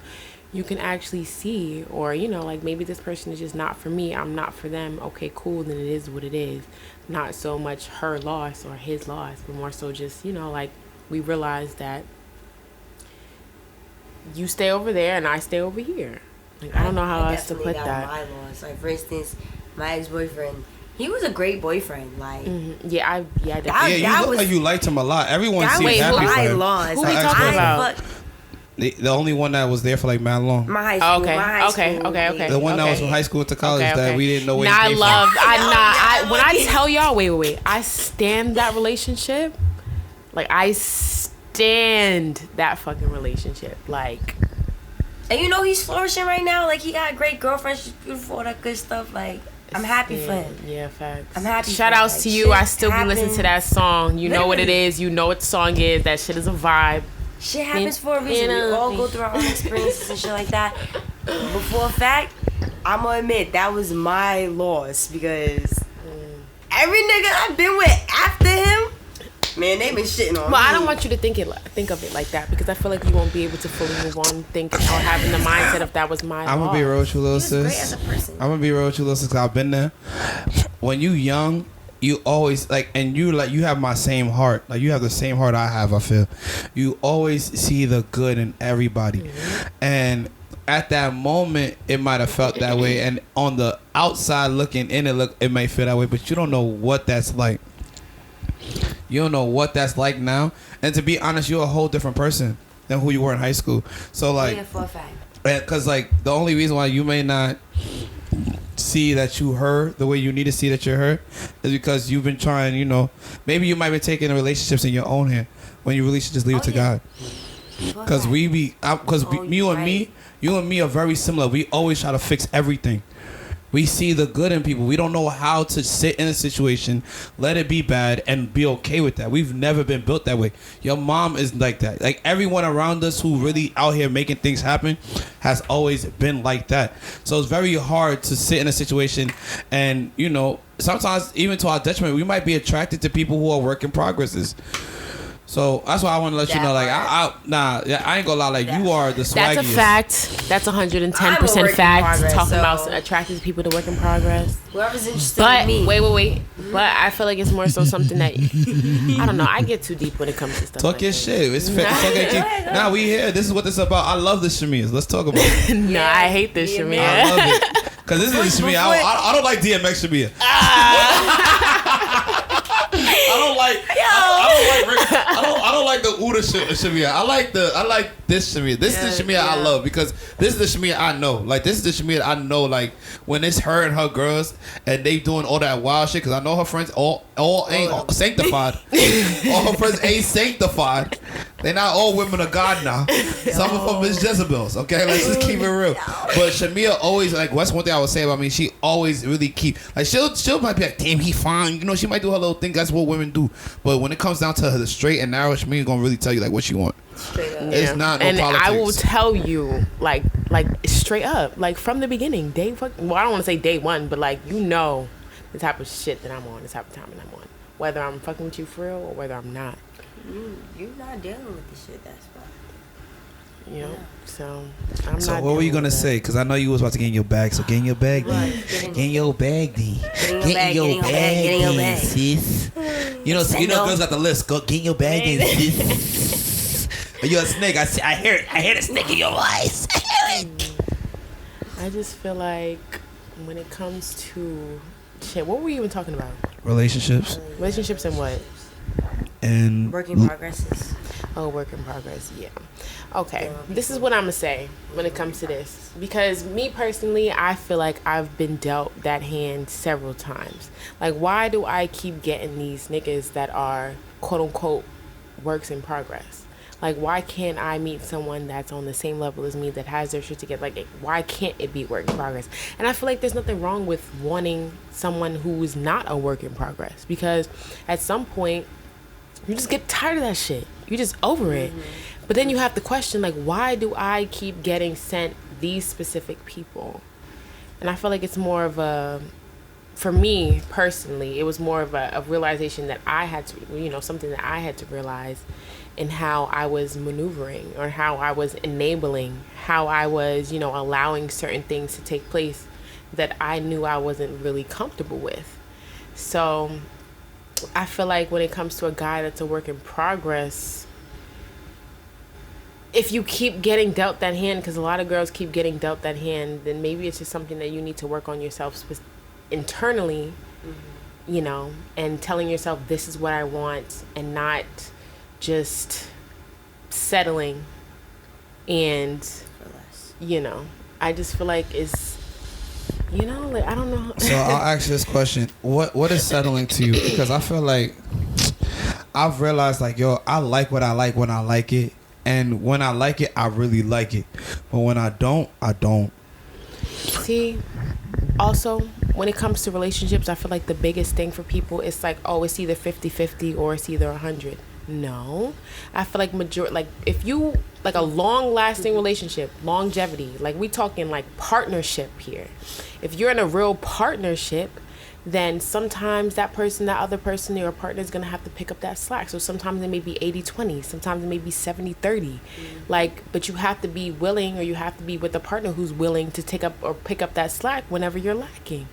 you can actually see, or, you know, like maybe this person is just not for me. I'm not for them. Okay, cool. Then it is what it is. Not so much her loss or his loss, but more so just, you know, like we realize that you stay over there and I stay over here. Like, I don't know how else to put that. My loss. Like, for instance, my ex-boyfriend, he was a great boyfriend. Like, yeah, definitely. Yeah, you look like you liked him a lot. Everyone seems happy for him. Loss. Who we talking about? The only one that was there for like mad long. My high school. Okay. The one that was from high school to college that we didn't know where he came from. When I tell y'all, wait, I stand that relationship. Like, I stand that fucking relationship. Like, and you know he's flourishing right now. Like, he got a great girlfriend. She's beautiful, all that good stuff. Like, I'm happy for him. Yeah, facts. I'm happy. Shout outs to you. I still be listening to that song. You know what it is. You know what the song is. That shit is a vibe. Shit happens for a reason. We all go through our own experiences and shit like that. But for a fact, I'm gonna admit that was my loss, because every nigga I've been with after him, man, they been shitting on me. Well, I don't want you to think of it like that, because I feel like you won't be able to fully move on thinking or having the mindset if that was my I'm gonna be real with you, little sis. Great as a person. I'm gonna be real with you, little sis, because I've been there. When you young, you always like, and you have my same heart. Like, you have the same heart I have, I feel. You always see the good in everybody. And at that moment, it might have felt that way. And on the outside looking in, it may feel that way, but you don't know what that's like. You don't know what that's like now. And to be honest, you're a whole different person than who you were in high school. So, like, for a fact. Because, like, the only reason why you may not see that you hurt the way you need to see that you're hurt is because you've been trying, you know, maybe you might be taking the relationships in your own hand when you really should just leave it to God. Because you and me are very similar. We always try to fix everything. We see the good in people. We don't know how to sit in a situation, let it be bad, and be okay with that. We've never been built that way. Your mom is like that. Like, everyone around us who really out here making things happen has always been like that. So it's very hard to sit in a situation and, you know, sometimes even to our detriment, we might be attracted to people who are work in progresses. So that's why I want to let you know, like, I ain't gonna lie, like, you are the swaggiest. That's a fact. That's 110% fact. Talking about attracting people to work in progress. Whoever's interested in me. Wait. But I feel like it's more so something that, I don't know, I get too deep when it comes to stuff. Talk your shit. It's fair. Now we here. This is what this is about. I love this, Shamiz. Let's talk about it. No, I hate this, Shamia. I love it. Because this is Shamia. I don't like DMX Shamia. I don't like. I don't like the Uda Shamia. I like this Shamia. This is the Shamia I love because this is the Shamia I know. Like this is the Shamia I know. Like when it's her and her girls and they doing all that wild shit. Because I know her friends all ain't sanctified. All her friends ain't sanctified. They not all women of God now. Some of them is Jezebels. Okay, let's just keep it real. But Shamia always like. That's one thing I would say about me. She always really keep like she'll might be like, damn, he fine. You know, she might do her little thing. That's what women do. But when it comes down to the straight and narrow, Shamia gonna really tell you like what she want. Straight up. It's not no and politics. I will tell you like straight up, like from the beginning, I don't want to say day one, but like you know the type of shit that I'm on, the type of time that I'm on, whether I'm fucking with you for real or whether I'm not. You're not dealing with the shit. That's why. You know, so So I'm not. what were you dealing gonna with say? Because I know you was about to get in your bag. So get in your bag, then. Get in your bag, then. Get in your bag, sis. You know, girls got the list. Go get in your bag, then, sis. You're a snake. I hear it. I hear the snake in your voice. I hear it. I just feel like when it comes to shit, what were we even talking about? Relationships And what? and Work in progresses. Oh, work in progress. Yeah. Okay. This is what I'm going to say when it comes to this. Because me personally, I feel like I've been dealt that hand several times. Like, why do I keep getting these niggas that are quote unquote works in progress? Like, why can't I meet someone that's on the same level as me that has their shit together? Like, why can't it be work in progress? And I feel like there's nothing wrong with wanting someone who is not a work in progress. Because at some point, you just get tired of that shit. You're just over it. But then you have to question, like, why do I keep getting sent these specific people? And I feel like it's more of a, for me personally, it was more of a realization that I had to, you know, something that I had to realize in how I was maneuvering or how I was enabling, how I was, you know, allowing certain things to take place that I knew I wasn't really comfortable with. So I feel like when it comes to a guy that's a work in progress, if you keep getting dealt that hand, because a lot of girls keep getting dealt that hand, then maybe it's just something that you need to work on yourself internally, you know, and telling yourself this is what I want and not just settling. And, you know, I just feel like it's, you know, like, I don't know. So I'll ask this question. What is settling to you? Because I feel like I've realized like, yo, I like what I like when I like it. And when I like it, I really like it. But when I don't, I don't. See, also, when it comes to relationships, I feel like the biggest thing for people is like, oh, it's either 50-50 or it's either 100. No. I feel like if you, like a long-lasting relationship, longevity, like we talking like partnership here. If you're in a real partnership, then sometimes that other person, your partner is going to have to pick up that slack. So sometimes it may be 80-20, sometimes it may be 70-30. Like, but you have to be willing, or you have to be with a partner who's willing to take up or pick up that slack whenever you're lacking.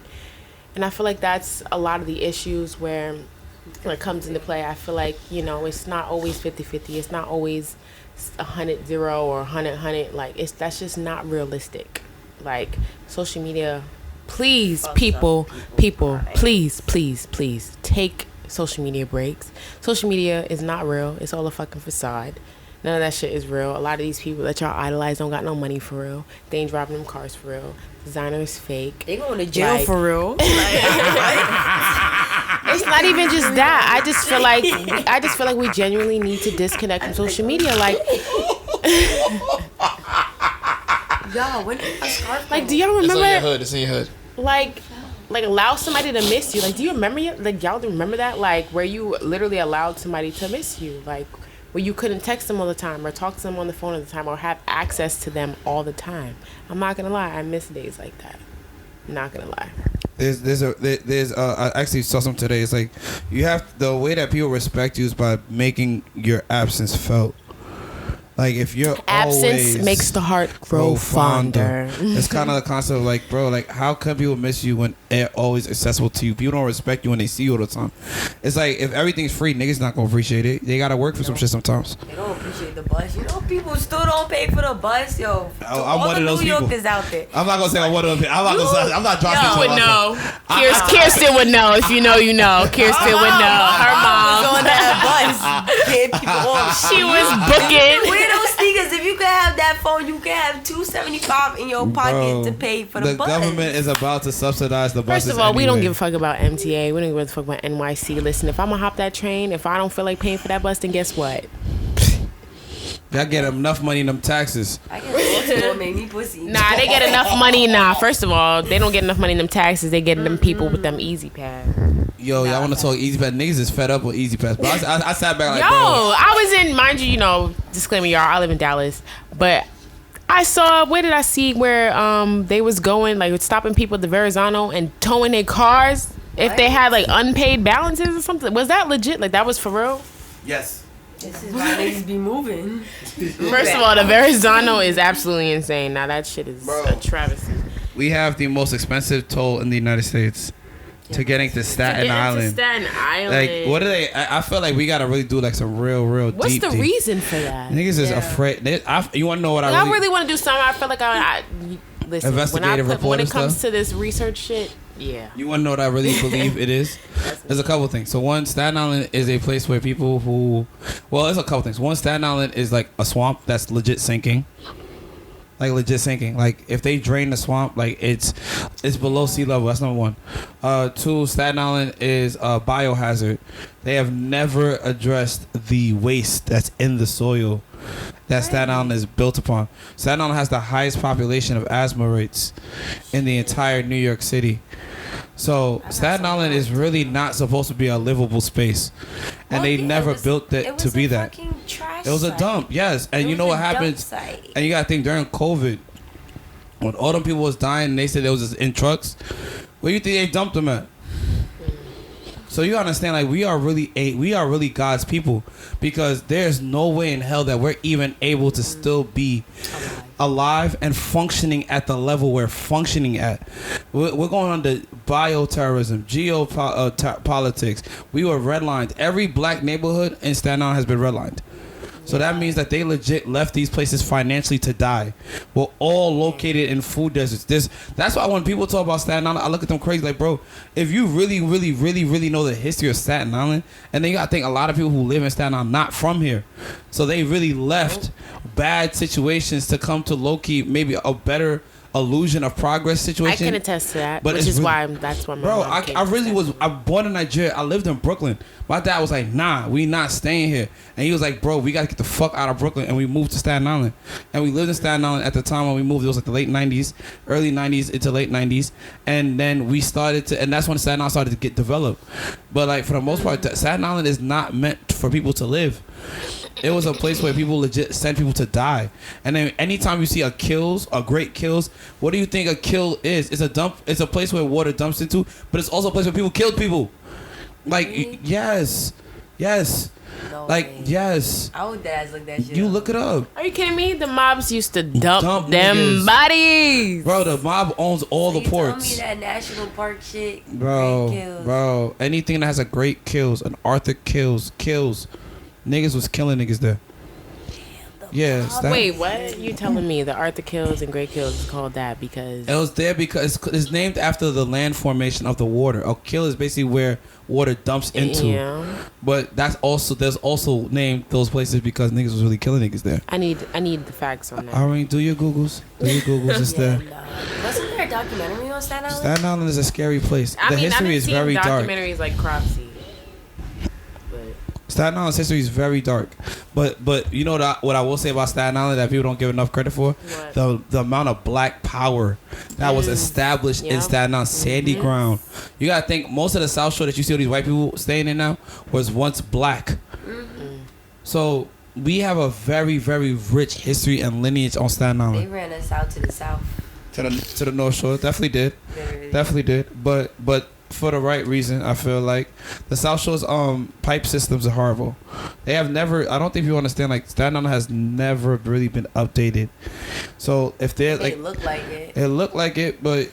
And I feel like that's a lot of the issues where when it comes into play. I feel like, you know, it's not always 50-50. It's not always 100-0 or 100-100. Like, that's just not realistic. Like, social media, please, people, please take social media breaks. Social media is not real. It's all a fucking facade. None of that shit is real. A lot of these people that y'all idolize don't got no money for real. They ain't driving them cars for real. Designer is fake. They going to jail for real. It's not even just that. I just feel like we genuinely need to disconnect from social media. Like, y'all, when a scarf? Like, do y'all remember? It's in your hood. Like allow somebody to miss you. Like, do you remember like y'all remember that? Like, where you literally allowed somebody to miss you. Like, where you couldn't text them all the time or talk to them on the phone all the time or have access to them all the time. I'm not gonna lie, I miss days like that. I'm not gonna lie. I actually saw something today. It's like, you have, the way that people respect you is by making your absence felt. Like if you're Absence always makes the heart grow fonder. It's kind of the concept of like, bro, like how can people miss you when they're always accessible to you? People don't respect you when they see you all the time. It's like if everything's free, niggas not gonna appreciate it. They gotta work for some shit sometimes. They don't appreciate the bus. You know, people still don't pay for the bus, yo. I'm one of those New people. Yorkers out there. I'm not gonna say I'm one of them. I'm not dropping. You would know. Kirsten would know. If you know, you know. Kirsten would know. Her was mom. on that bus. Get people on. She was booking. Wear those sneakers. If you can have that phone, you can have $275 in your pocket Bro, to pay for the the bus. government is about to subsidize the buses. First of all, we don't anyway. give a fuck about MTA. We don't give a fuck about NYC. Listen, if I'm gonna hop that train, if I don't feel like paying for that bus, then guess what? Y'all get enough money in them taxes. I guess Baltimore made me pussy. Nah, they get enough money. Nah, first of all, they don't get enough money in them taxes. They get them people with them Easy Pass. Yo, y'all want to talk Easy Pass? Niggas is fed up with Easy Pass. But I sat back like, Yo, bro. I was in, mind you, you know, disclaimer, y'all, I live in Dallas, but I saw, where did I see where they was going, like stopping people at the Verrazano and towing their cars if they had like unpaid balances or something. Was that legit? Like that was for real? Yes. This is why niggas be moving. First of all, the Verrazano is absolutely insane. Now that shit is Bro. a travesty. We have the most expensive toll in the United States to getting to Staten Island. Staten Island. Like, what are they? I feel like we gotta really do like some real What's deep. the reason for that? Niggas is Yeah. afraid. You want to know what Like, I really want to do something. I feel like I listen. Investigative when report it and comes stuff? to this research shit, yeah. You want to know what I really believe it is? There's a couple things. So one, Staten Island is a place where people who, well, there's a couple things. One, Staten Island is like a swamp that's legit sinking. Like legit sinking. Like if they drain the swamp, like it's below sea level. That's number one. Two, Staten Island is a biohazard. They have never addressed the waste that's in the soil that Staten Island is built upon. Staten Island has the highest population of asthma rates in the entire New York City. So Staten Island is really not supposed to be a livable space, and they never built it to be that. It was a dump, yes. And you know what happens? And you gotta think during COVID, when all them people was dying, and they said they was just in trucks. Where do you think they dumped them at? So you understand, like we are really God's people, because there's no way in hell that we're even able to still be alive and functioning at the level we're functioning at. We're going under bioterrorism, geopolitics. We were redlined. Every black neighborhood in Staten Island has been redlined. So that means that they legit left these places financially to die. We're all located in food deserts. That's why when people talk about Staten Island, I look at them crazy like, bro, if you really know the history of Staten Island, and then you gotta think a lot of people who live in Staten Island not from here. So they really left bad situations to come to low-key maybe a better illusion of progress situation. I can attest to that, But which it's is really, why that's why my bro, mom came I to really Staten was. Island. I born in Nigeria. I lived in Brooklyn. My dad was like, "Nah, we not staying here." And he was like, "Bro, we gotta get the fuck out of Brooklyn." And we moved to Staten Island. And we lived in Staten Island at the time when we moved. It was like the late '90s, early '90s into late '90s. And then we started to, and that's when Staten Island started to get developed. But like for the most part, Staten Island is not meant for people to live. It was a place where people legit sent people to die. And then anytime you see a great kills, what do you think a kill is? It's a dump. It's a place where water dumps into, but it's also a place where people killed people. Like, Really? yes. No Like, way. yes. Our dads look that shit You up. look it up. Are you kidding me? The mobs used to dump them niggas. bodies. Bro, the mob owns all So the you ports. Tell me that national park shit. great Bro, kills. bro. Anything that has a great kills, an Arthur kills. Niggas was killing niggas there. Yeah. Wait, what? You telling me the Arthur Kills and Great Kills is called that because It was there because it's named after the land formation of the water. A kill is basically where water dumps into. Yeah. But there's also named those places because niggas was really killing niggas there. I need the facts on that. I mean, do your Googles. It's there. Wasn't there a documentary on Staten Island? Staten Island is a scary place. I The mean, history I've is seen very dark. documentaries like Cropsey. Staten Island's history is very dark, but you know what I will say about Staten Island that people don't give enough credit for? What? The amount of black power that was established in Yeah. Staten Island, sandy ground. You gotta think most of the South Shore that you see all these white people staying in now was once black. So we have a very, very rich history and lineage on Staten They Island. ran us out to the south. To the North Shore, definitely did. Literally. Definitely did. But for the right reason. I feel like the South Shore's pipe systems are horrible. They have never. I don't think you understand. Like Staten Island has never really been updated. So if they're like, look like it. it looked like it, but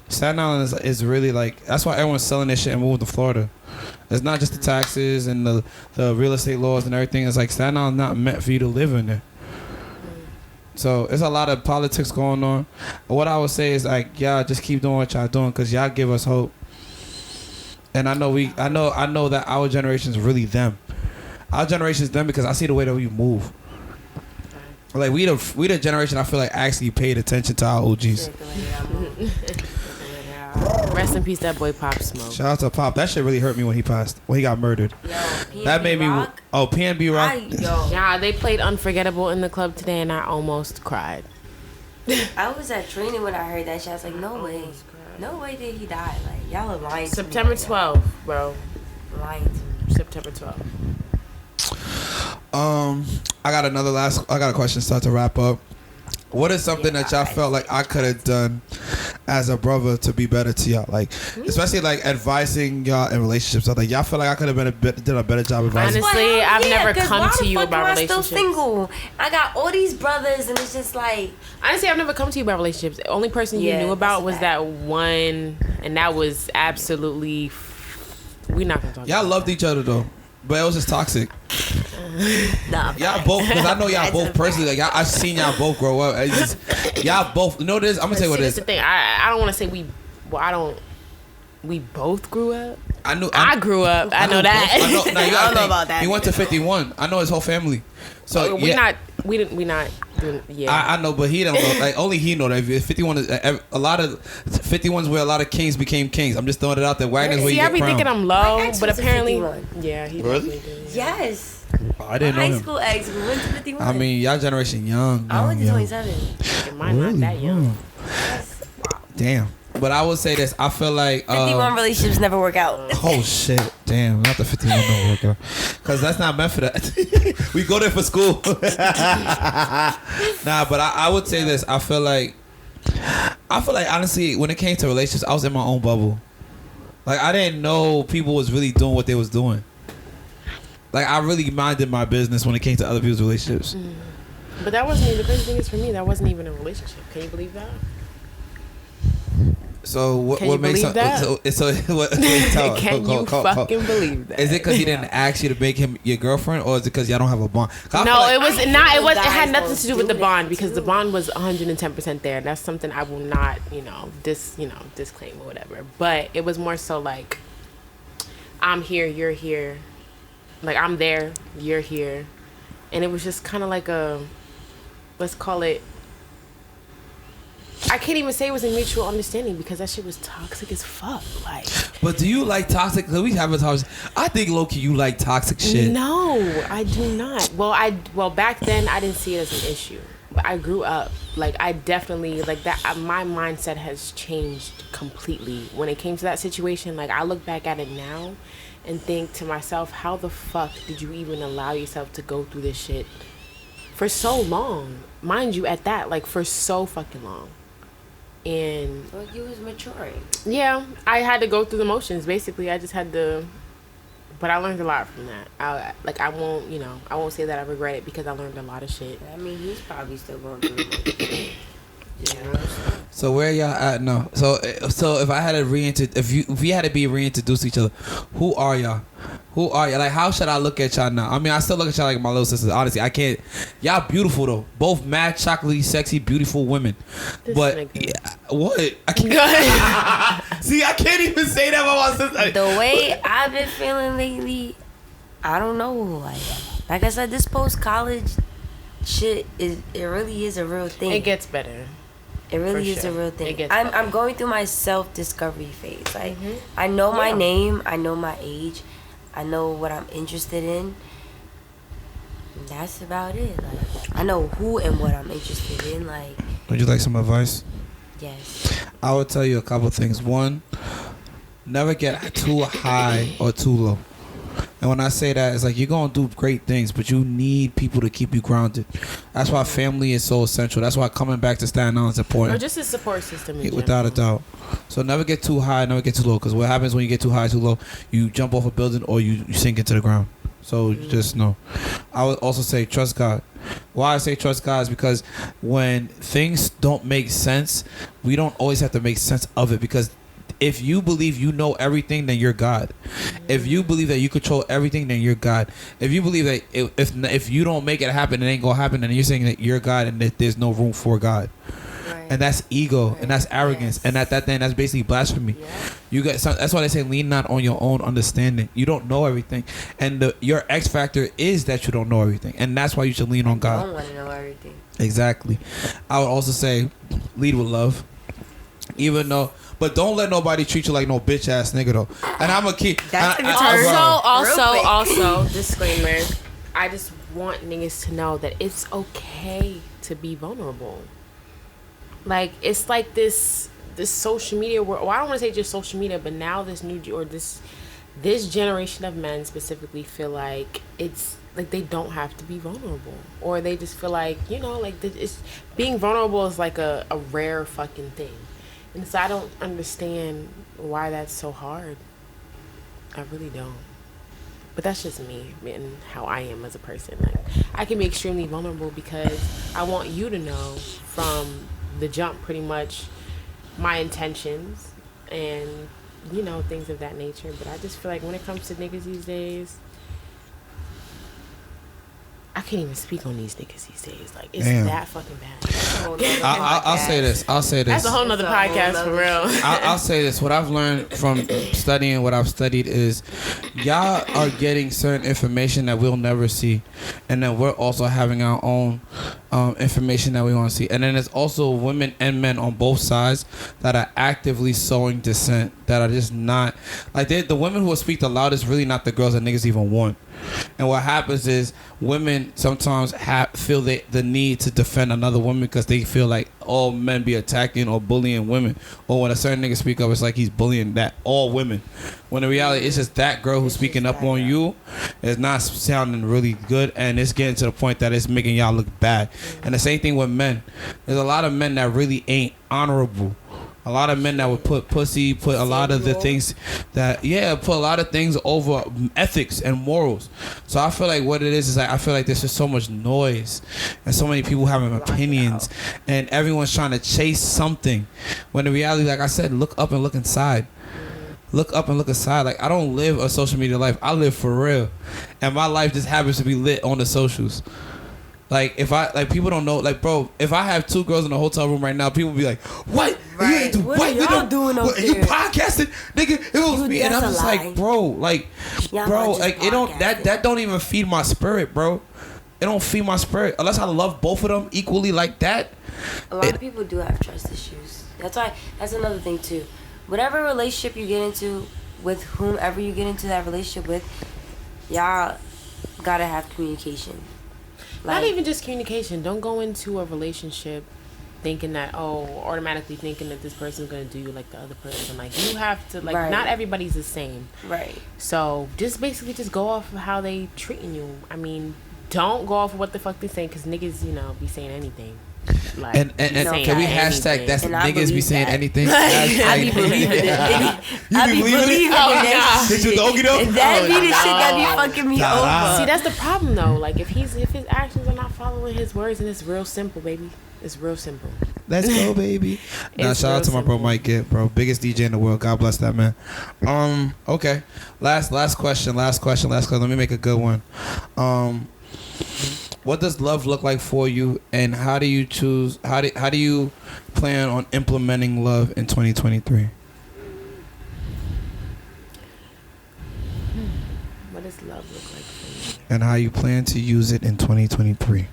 Staten Island is really like. That's why everyone's selling this shit and moving to Florida. It's not just the taxes and the real estate laws and everything. It's like Staten Island's not meant for you to live in there. So it's a lot of politics going on. What I would say is like, y'all just keep doing what y'all doing because y'all give us hope. And I know that our generation is really them. Our generation is them because I see the way that we move. Like we the generation I feel like actually paid attention to our OGs. Rest in peace, that boy Pop Smoke. Shout out to Pop. That shit really hurt me when he passed. When he got murdered. Yo, That made me. Rock, Oh, PNB Rock. Yeah, they played Unforgettable in the club today, and I almost cried. I was at training when I heard that shit. I was like, no way did he die. Like y'all are lying. September to me 12th, bro. Lying to me. September 12th. I got a question start to wrap up. What is something that y'all felt like I could have done as a brother to be better to y'all? Like, especially like advising y'all in relationships. Like, y'all feel like I could have done a better job advising. Honestly, I've never come to you about relationships. I'm still single. I got all these brothers, and it's just like. Honestly, I've never come to you about relationships. The only person you knew about was that one, and that was absolutely. We're not gonna talk. Y'all loved each other though. But it was just toxic. Nah, y'all both, because I know y'all both personally. Like I've seen y'all both grow up. Y'all both. You know this. I'm gonna tell you what it is. The thing. I don't want to say we. Well, I don't. We both grew up. I grew up. I know that. I don't know about that. He went to 51. I know his whole family. So we not. Yeah. I know, but he don't know. Like only he know that. 51 is a lot of 51s where a lot of kings became kings. I'm just throwing it out there. Wagner's where you I get be crowned. thinking I'm low, My ex but was a apparently, 51. yeah, he Really? definitely did. Yes. Oh, I didn't know High him. school ex went to 51. I mean, y'all generation young. I went to young. 27. Mine not that young. Yes. Damn. But I would say this. I feel like 51 relationships never work out. Oh shit! Damn, not the 51 don't work out, cause that's not meant for that. We go there for school. Nah, but I would say this. I feel like honestly, when it came to relationships, I was in my own bubble. Like I didn't know people was really doing what they was doing. Like I really minded my business when it came to other people's relationships. But that wasn't even the crazy thing is for me. That wasn't even a relationship. Can you believe that? So what Can you makes believe that? so what? Can you fucking believe that? Is it because he didn't ask you to make him your girlfriend, or is it because y'all don't have a bond? No, it was not. It was. It had guys nothing don't to do with do the bond that because the too. bond was 110% there. That's something I will not, disclaim or whatever. But it was more so like, I'm here, you're here, like I'm there, you're here, and it was just kind of like a, let's call it. I can't even say it was a mutual understanding because that shit was toxic as fuck. Like, but do you like toxic? Cause we haven't talked. I think low-key you like toxic shit. no, I do not. Well, back then I didn't see it as an issue. But I grew up. Like I definitely like that. My mindset has changed completely when it came to that situation. Like I look back at it now and think to myself, how the fuck did you even allow yourself to go through this shit for so long? Mind you, at that, like for so fucking long. And Well, you was maturing. yeah, I had to go through the motions. Basically, I just had to. But I learned a lot from that. I won't say that I regret it because I learned a lot of shit. I mean, he's probably still going through it. Yeah. So where y'all at now? So if I had to if we had to be reintroduced to each other, who are y'all? Who are y'all? Like how should I look at y'all now? I mean, I still look at y'all like my little sisters. Honestly, I can't. Y'all beautiful though. Both mad, chocolatey, sexy, beautiful women. But yeah, what? I can't. See, I can't even say that about my sister. The way I've been feeling lately, I don't know. Like I said, this post-college shit it really is a real thing. It gets better. It really For is sure. a real thing. It gets I'm better. going through my self-discovery phase. Like I know my name, I know my age, I know what I'm interested in. And that's about it. Like I know who and what I'm interested in. Like Would you like some advice? yes. I would tell you a couple things. One, never get too high or too low. And when I say that, it's like you're gonna do great things, but you need people to keep you grounded. That's why family is so essential. That's why coming back to Staten Island is important. Or just a support system in Without a general. doubt. So never get too high, never get too low. Because what happens when you get too high, too low, you jump off a building or you sink into the ground. So just know. I would also say trust God. Why I say trust God is because when things don't make sense, we don't always have to make sense of it. Because if you believe you know everything, then you're God. If you believe that you control everything, then you're God. If you believe that if you don't make it happen, it ain't gonna happen, then you're saying that you're God and that there's no room for God. Right. And that's ego, Right. and that's arrogance, Yes. and that's basically blasphemy. Yeah. You got that's why they say lean not on your own understanding. You don't know everything, and your X factor is that you don't know everything, and that's why you should lean on I God. don't want to know everything. Exactly. I would also say lead with love, even though. But don't let nobody treat you like no bitch ass nigga though. And I'm gonna keep. That's I- a I- turn. bro. Also, disclaimer. I just want niggas to know that it's okay to be vulnerable. Like, it's like this social media world. Well, I don't want to say just social media, but now this this generation of men specifically feel like it's like they don't have to be vulnerable, or they just feel like, you know, like it's being vulnerable is like a rare fucking thing. And so I don't understand why that's so hard. I really don't. But that's just me and how I am as a person. Like, I can be extremely vulnerable because I want you to know from the jump pretty much my intentions and, you know, things of that nature. But I just feel like when it comes to niggas these days, I can't even speak on these niggas these days. Like, it's Damn. that fucking bad. I'll say this. That's a whole nother podcast for real. I'll say this. What I've learned from studying what I've studied is y'all are getting certain information that we'll never see. And then we're also having our own information that we want to see. And then there's also women and men on both sides that are actively sowing dissent, that are just not... Like, the women who will speak the loudest really not the girls that niggas even want. And what happens is women sometimes feel the need to defend another woman because they feel like all men be attacking or bullying women, or when a certain nigga speak up, it's like he's bullying that all women, when in reality it's just that girl who's speaking up on you is not sounding really good, and it's getting to the point that it's making y'all look bad. And the same thing with men. There's a lot of men that really ain't honorable. A lot of men that would put pussy, put a lot of the things that, put a lot of things over ethics and morals. So I feel like what it is like, I feel like there's just so much noise and so many people having opinions and everyone's trying to chase something. When in reality, like I said, look up and look inside. Look up and look aside. Like, I don't live a social media life. I live for real. And my life just happens to be lit on the socials. Like, people don't know, like, bro, if I have two girls in a hotel room right now, people be like, what? Right. You ain't do What what? are y'all Nigga, doing up you there? podcasting? Nigga, it was Dude, me. And I'm that's just a like, lie. bro, like, Y'all bro, not just like, it don't, that don't even feed my spirit, bro. It don't feed my spirit. Unless I love both of them equally like that. A lot of people do have trust issues. That's another thing too. Whatever relationship you get into with whomever you get into that relationship with, y'all gotta have communication. Not even just communication. Don't go into a relationship thinking that, automatically thinking that this person's gonna do you like the other person. Like, you have to, like, Right. not everybody's the same. Right. So just basically just go off of how they treating you. I mean, don't go off of what the fuck they saying, because niggas, be saying anything. Like, And be saying can we anything. hashtag that's And I niggas be believe saying that. anything? I be believing it. I be believing that Did you shit. doggy though? And that be the shit that be fucking me over. See, that's the problem though. Like, if his actions are not following his words, and it's real simple, baby. It's real simple. Let's go, baby. Nah, It's shout out real to my bro simple. Mike Gibb, bro. Biggest DJ in the world. God bless that man. Okay. Last question. Let me make a good one. What does love look like for you, and how do you choose? How do you plan on implementing love in 2023? What does love look like for you? And how you plan to use it in 2023?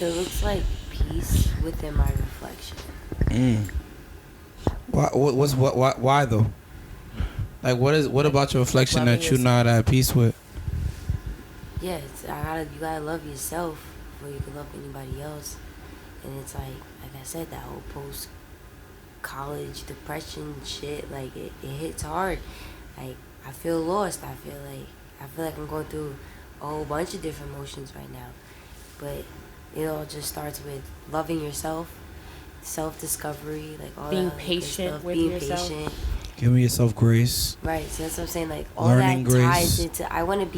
It looks like peace within my reflection. Why though? Like, what about your reflection Loving that you're not at peace with? Yeah, you gotta love yourself before you can love anybody else. And it's like I said, that whole post-college depression shit, like it hits hard. Like, I feel lost. I feel like I feel like I'm going through a whole bunch of different emotions right now. But it all just starts with loving yourself, self-discovery, like all Being that good patient stuff. with Being yourself. patient. Giving yourself grace. Right, so that's what I'm saying. Like all Learning that ties grace. into. I want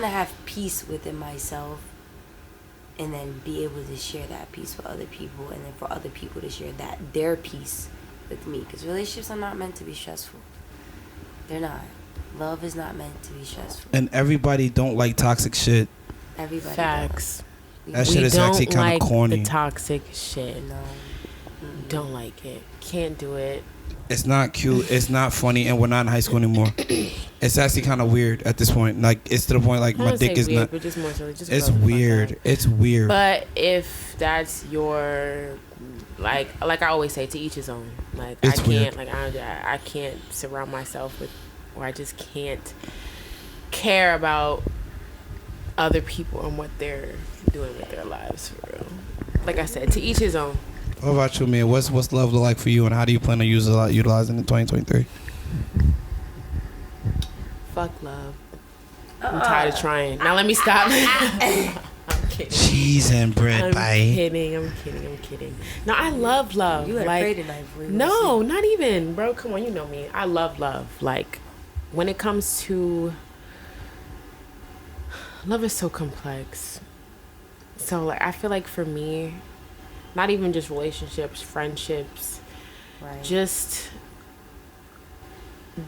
to have peace within myself, and then be able to share that peace with other people, and then for other people to share their peace with me. Because relationships are not meant to be stressful. They're not. Love is not meant to be stressful. And everybody don't like toxic shit. Everybody. Facts. That shit is actually kind of corny. The toxic shit. No. Don't like it. Can't do it. It's not cute. It's not funny, and we're not in high school anymore. It's actually kind of weird at this point. Like it's to the point like my dick is weird, not. But just more so, just It's grow the fuck weird. up. It's weird. But if that's your like I always say, to each his own. Like It's I can't weird. like I can't surround myself with, or I just can't care about other people and what they're doing with their lives for real. Like I said, to each his own. What about you, man? What's love look like for you, and how do you plan to utilizing it in 2023? Fuck love. I'm tired of trying. Now let me stop. I'm kidding. Cheese and bread I'm pie. kidding. No, I love love. You had like, a pray tonight for you. no, not even, bro. Come on, you know me. I love love. Like, when it comes to love, is so complex. So, like, I feel like for me, not even just relationships, friendships, Right. just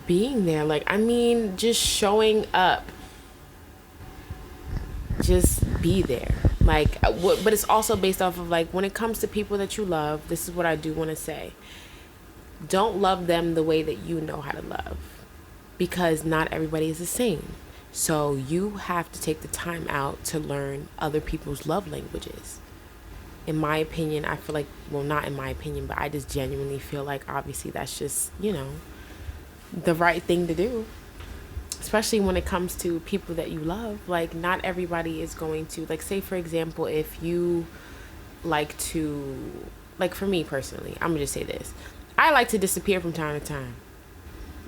being there. Like, I mean, just showing up. Just be there. Like, but it's also based off of, like, when it comes to people that you love, this is what I do want to say. Don't love them the way that you know how to love, because not everybody is the same. So you have to take the time out to learn other people's love languages. In my opinion, I feel like, well, not in my opinion, but I just genuinely feel like, obviously, that's just, the right thing to do. Especially when it comes to people that you love. Like, not everybody is going to, like, say, for example, if you like to, like, for me personally, I'm gonna just say this. I like to disappear from time to time.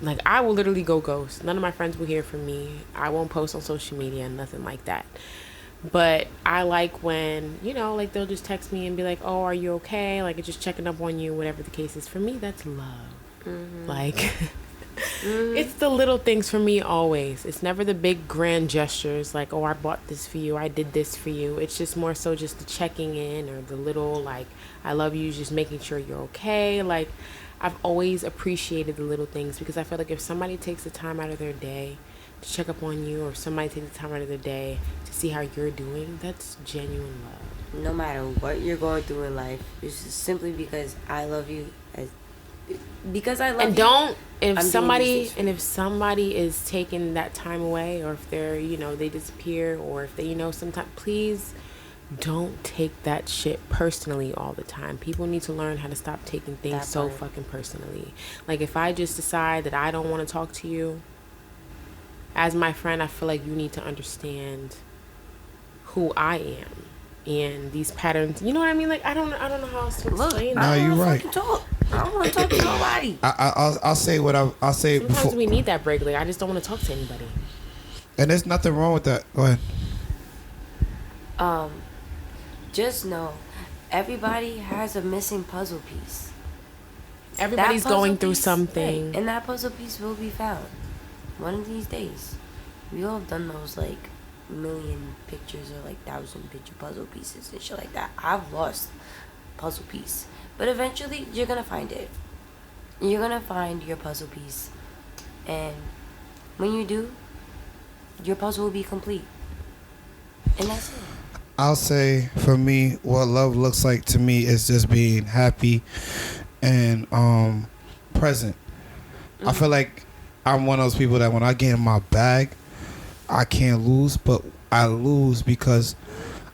Like, I will literally go ghost. None of my friends will hear from me. I won't post on social media, nothing like that. But I like when, like, they'll just text me and be like, oh, are you okay? Like, just checking up on you, whatever the case is. For me, that's love. Mm-hmm. Like, it's the little things for me always. It's never the big grand gestures like, oh, I bought this for you, I did this for you. It's just more so just the checking in, or the little, like, I love you, just making sure you're okay. Like, I've always appreciated the little things, because I feel like if somebody takes the time out of their day to check up on you, or if somebody takes the time out of their day to see how you're doing, that's genuine love. No matter what you're going through in life, it's just simply because I love you. Because I love And you. don't, if I'm somebody is taking that time away, or if they're, they disappear, or if they, sometimes, please don't take that shit personally all the time. People need to learn how to stop taking things That so part. fucking personally. Like, if I just decide that I don't want to talk to you, as my friend, I feel like you need to understand who I am and these patterns. You know what I mean? Like, I don't know how else to explain No, that. you're right. I don't want to talk to nobody. I'll say what I'll say Sometimes before, we need that break. Like, I just don't want to talk to anybody. and there's nothing wrong with that. Go ahead. Just know, everybody has a missing puzzle piece. Everybody's That puzzle going through piece, something. right, and that puzzle piece will be found one of these days. We all have done those, like, million pictures or, like, 1,000 picture puzzle pieces and shit like that. I've lost puzzle piece, but eventually you're gonna find it. You're gonna find your puzzle piece, and when you do, your puzzle will be complete. And that's it. I'll say for me, what love looks like to me is just being happy and present. I feel like I'm one of those people that when I get in my bag, I can't lose, but I lose because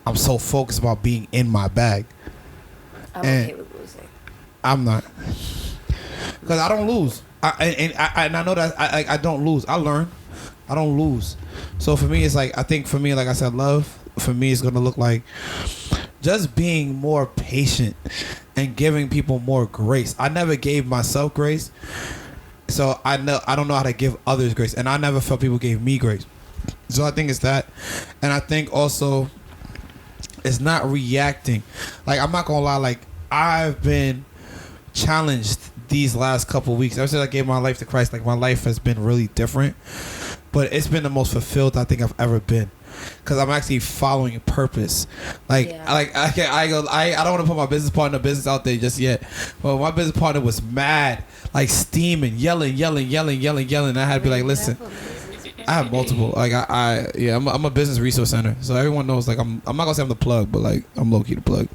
I'm so focused about being in my bag. I'm And okay with losing. I'm not, because I don't lose. I know that I don't lose. I learn. I don't lose. So for me, it's like, I think for me, like I said, love for me is gonna look like just being more patient and giving people more grace. I never gave myself grace. So I don't know how to give others grace, and I never felt people gave me grace. So I think it's that, and I think also it's not reacting. Like, I'm not gonna lie, like, I've been challenged these last couple weeks. Ever since I gave my life to Christ, like, my life has been really different, but it's been the most fulfilled I think I've ever been. Cause I'm actually following purpose. Like, I don't want to put my business business out there just yet. But my business partner was mad, like steaming, yelling. I had to be like, listen, I have multiple. Like, I'm a business resource center. So everyone knows, like, I'm not gonna say I'm the plug, but like, I'm low key the plug.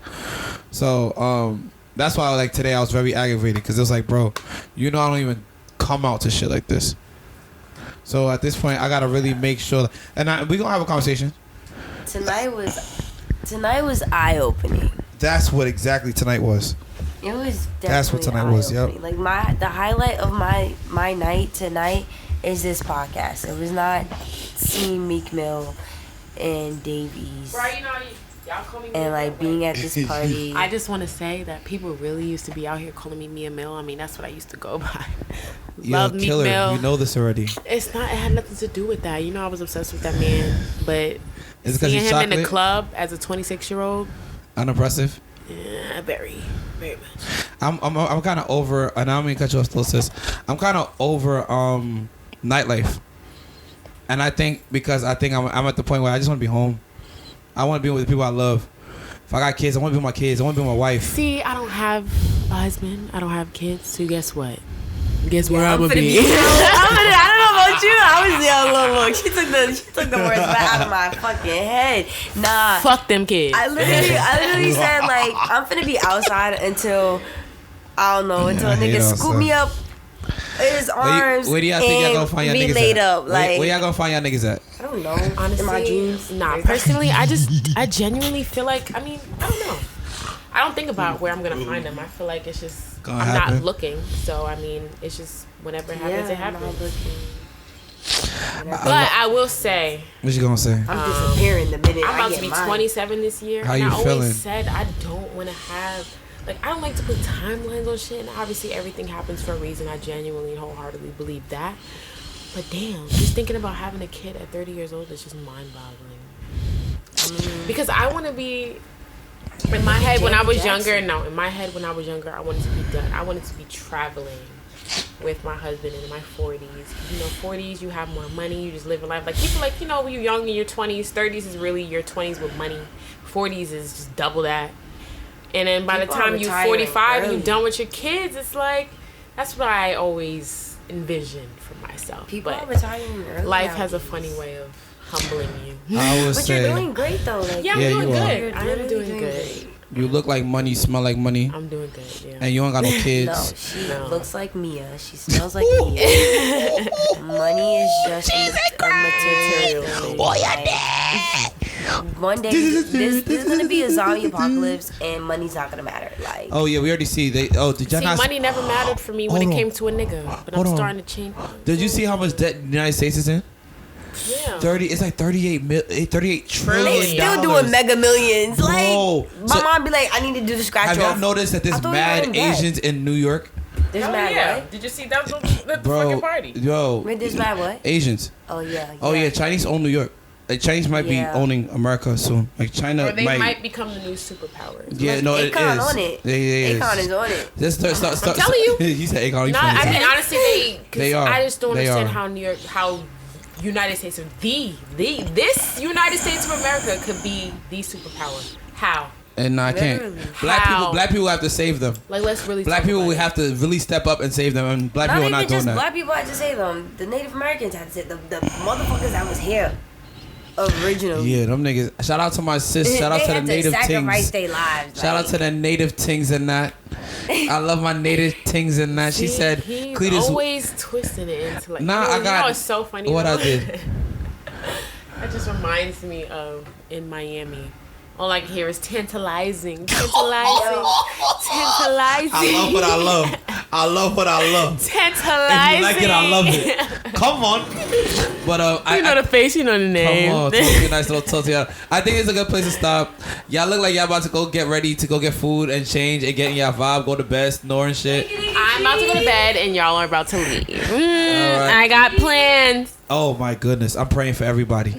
So that's why, like, today I was very aggravated, because it was like, bro, I don't even come out to shit like this. So at this point, I gotta really make sure, and we gonna have a conversation. Tonight was eye opening. That's what exactly tonight was. It was definitely That's what tonight was. Yep. Like, the highlight of my night tonight is this podcast. It was not seeing Meek Mill and Davies. Right, y'all call me and like being at this party. I just want to say that people really used to be out here calling me Mia Mill. I mean, that's what I used to go by. Love Meek Mill. You know this already. It had nothing to do with that. I was obsessed with that man, but seeing him chocolate? in the club as a 26-year-old, unimpressive. Yeah, very, very much. I'm kind of over, and I don't mean to cut you off, still, sis. I'm kind of over nightlife, and I think because I'm at the point where I just want to be home. I want to be with the people I love. If I got kids, I want to be with my kids. I want to be with my wife. See, I don't have a husband. I don't have kids. So guess what? Guess where I'm gonna be? I don't know about you. I was She took the words right out of my fucking head. Nah. Fuck them kids. I literally said, like, I'm finna be outside until a nigga scoop me up in his arms. Where do y'all think y'all gonna find y'all niggas laid at? up, like, where y'all gonna find y'all niggas at? I don't know. Honestly, in my dreams. Nah, personally, I genuinely feel like, I don't know. I don't think about where I'm gonna find them. I feel like it's just I'm not looking. So it's just whenever it happens, it happens. But I will say, what you gonna say? I'm disappearing the minute I'm about to be 27 this year. How and you I feeling? always said I don't want to have, like, I don't like to put timelines on shit. And obviously everything happens for a reason. I genuinely and wholeheartedly believe that. But damn, just thinking about having a kid at 30 years old is just mind-boggling. Because I want to be. In my head, when I was younger, I wanted to be done. I wanted to be traveling with my husband in my 40s. 40s, you have more money, you just living life. Like, people, like, when you're young in your 20s, 30s is really your 20s with money. 40s is just double that. And then by the time you're 45 and you're done with your kids, it's like, that's what I always envisioned for myself. People but are retiring early. life has a funny way of humbling you. But you're doing great though. Like, I'm doing good. I am doing good. You look like money, smell like money. I'm doing good, yeah. And you ain't got no kids. No, she looks like Mia. She smells like Mia. Money is just a material thing. One day, there's gonna be a zombie apocalypse, and money's not gonna matter. Like, oh yeah, we already see. Did y'all not? Money never mattered for me when it came to a nigga, but I'm starting to change. Did you see how much debt the United States is in? Yeah. 30. It's like 38 trillion. They still doing mega millions. Bro, like, my mom be like, I need to do the scratch off. Have y'all noticed that there's mad Asians in New York? There's mad what? Did you see that fucking party? Yo. Wait, there's mad what? Asians. Oh yeah. Oh yeah, Chinese own New York. Like, Chinese might be owning America soon. Like, China or they might become the new superpower. Yeah, no, it is. Akon on it. Akon is on it. Just start. I'm telling you. He said Akon. Honestly, they are. I just don't understand how United States of this United States of America could be the superpower. How? And I can't. Black people have to save them. Like, let's really. Black people we have to really step up and save them, and black people are not doing that. Black people had to save them. The Native Americans had to save them. The motherfuckers that was here originally. Yeah, them niggas. Shout out to my sis. Shout out to the native things. Sacrifice their lives. Shout out to the native things and that. I love my native things and that. She said, he's Cletus, always twisting it into like. Nah, I got. It's so funny. What I did. That just reminds me of in Miami. All I can hear is tantalizing. Tantalizing. I love what I love. Tantalizing. If you like it, I love it. Come on. But you know the face, you know the name. Come on, nice little toast. I think it's a good place to stop. Y'all look like y'all about to go get ready to go get food and change and get in y'all vibe, go to bed, snore and shit. I I'm about to go to bed, and y'all are about to leave. right. I got plans. Oh my goodness, I'm praying for everybody.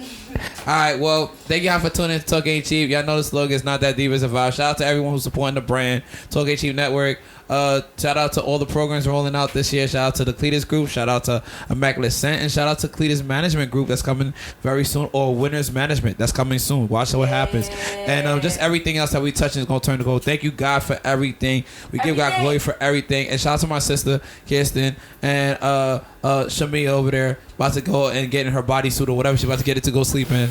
All right, well, thank y'all for tuning in to Talk Ain't Cheap. Y'all know the slogan is not that deep, it's a vibe. Shout out to everyone who's supporting the brand, Talk Ain't Cheap Network. Shout out to all the programs rolling out this year. Shout out to the Cletus Group. Shout out to Immaculate Scent. And shout out to Cletus Management Group that's coming very soon. Or Winners Management that's coming soon. Watch what happens. And just everything else that we touch is going to turn to gold. Thank you, God, for everything. We give God glory for everything. And shout out to my sister, Kierstan, and Shamia over there about to go and get in her bodysuit or whatever she's about to get it to go sleep in.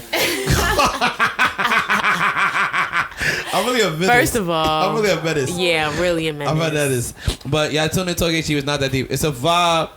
I'm really a menace. First of all, I'm really a menace. Yeah, really a menace. I'm a menace. But yeah, tune in Talk Ain't Cheap. It's not that deep. It's a vibe.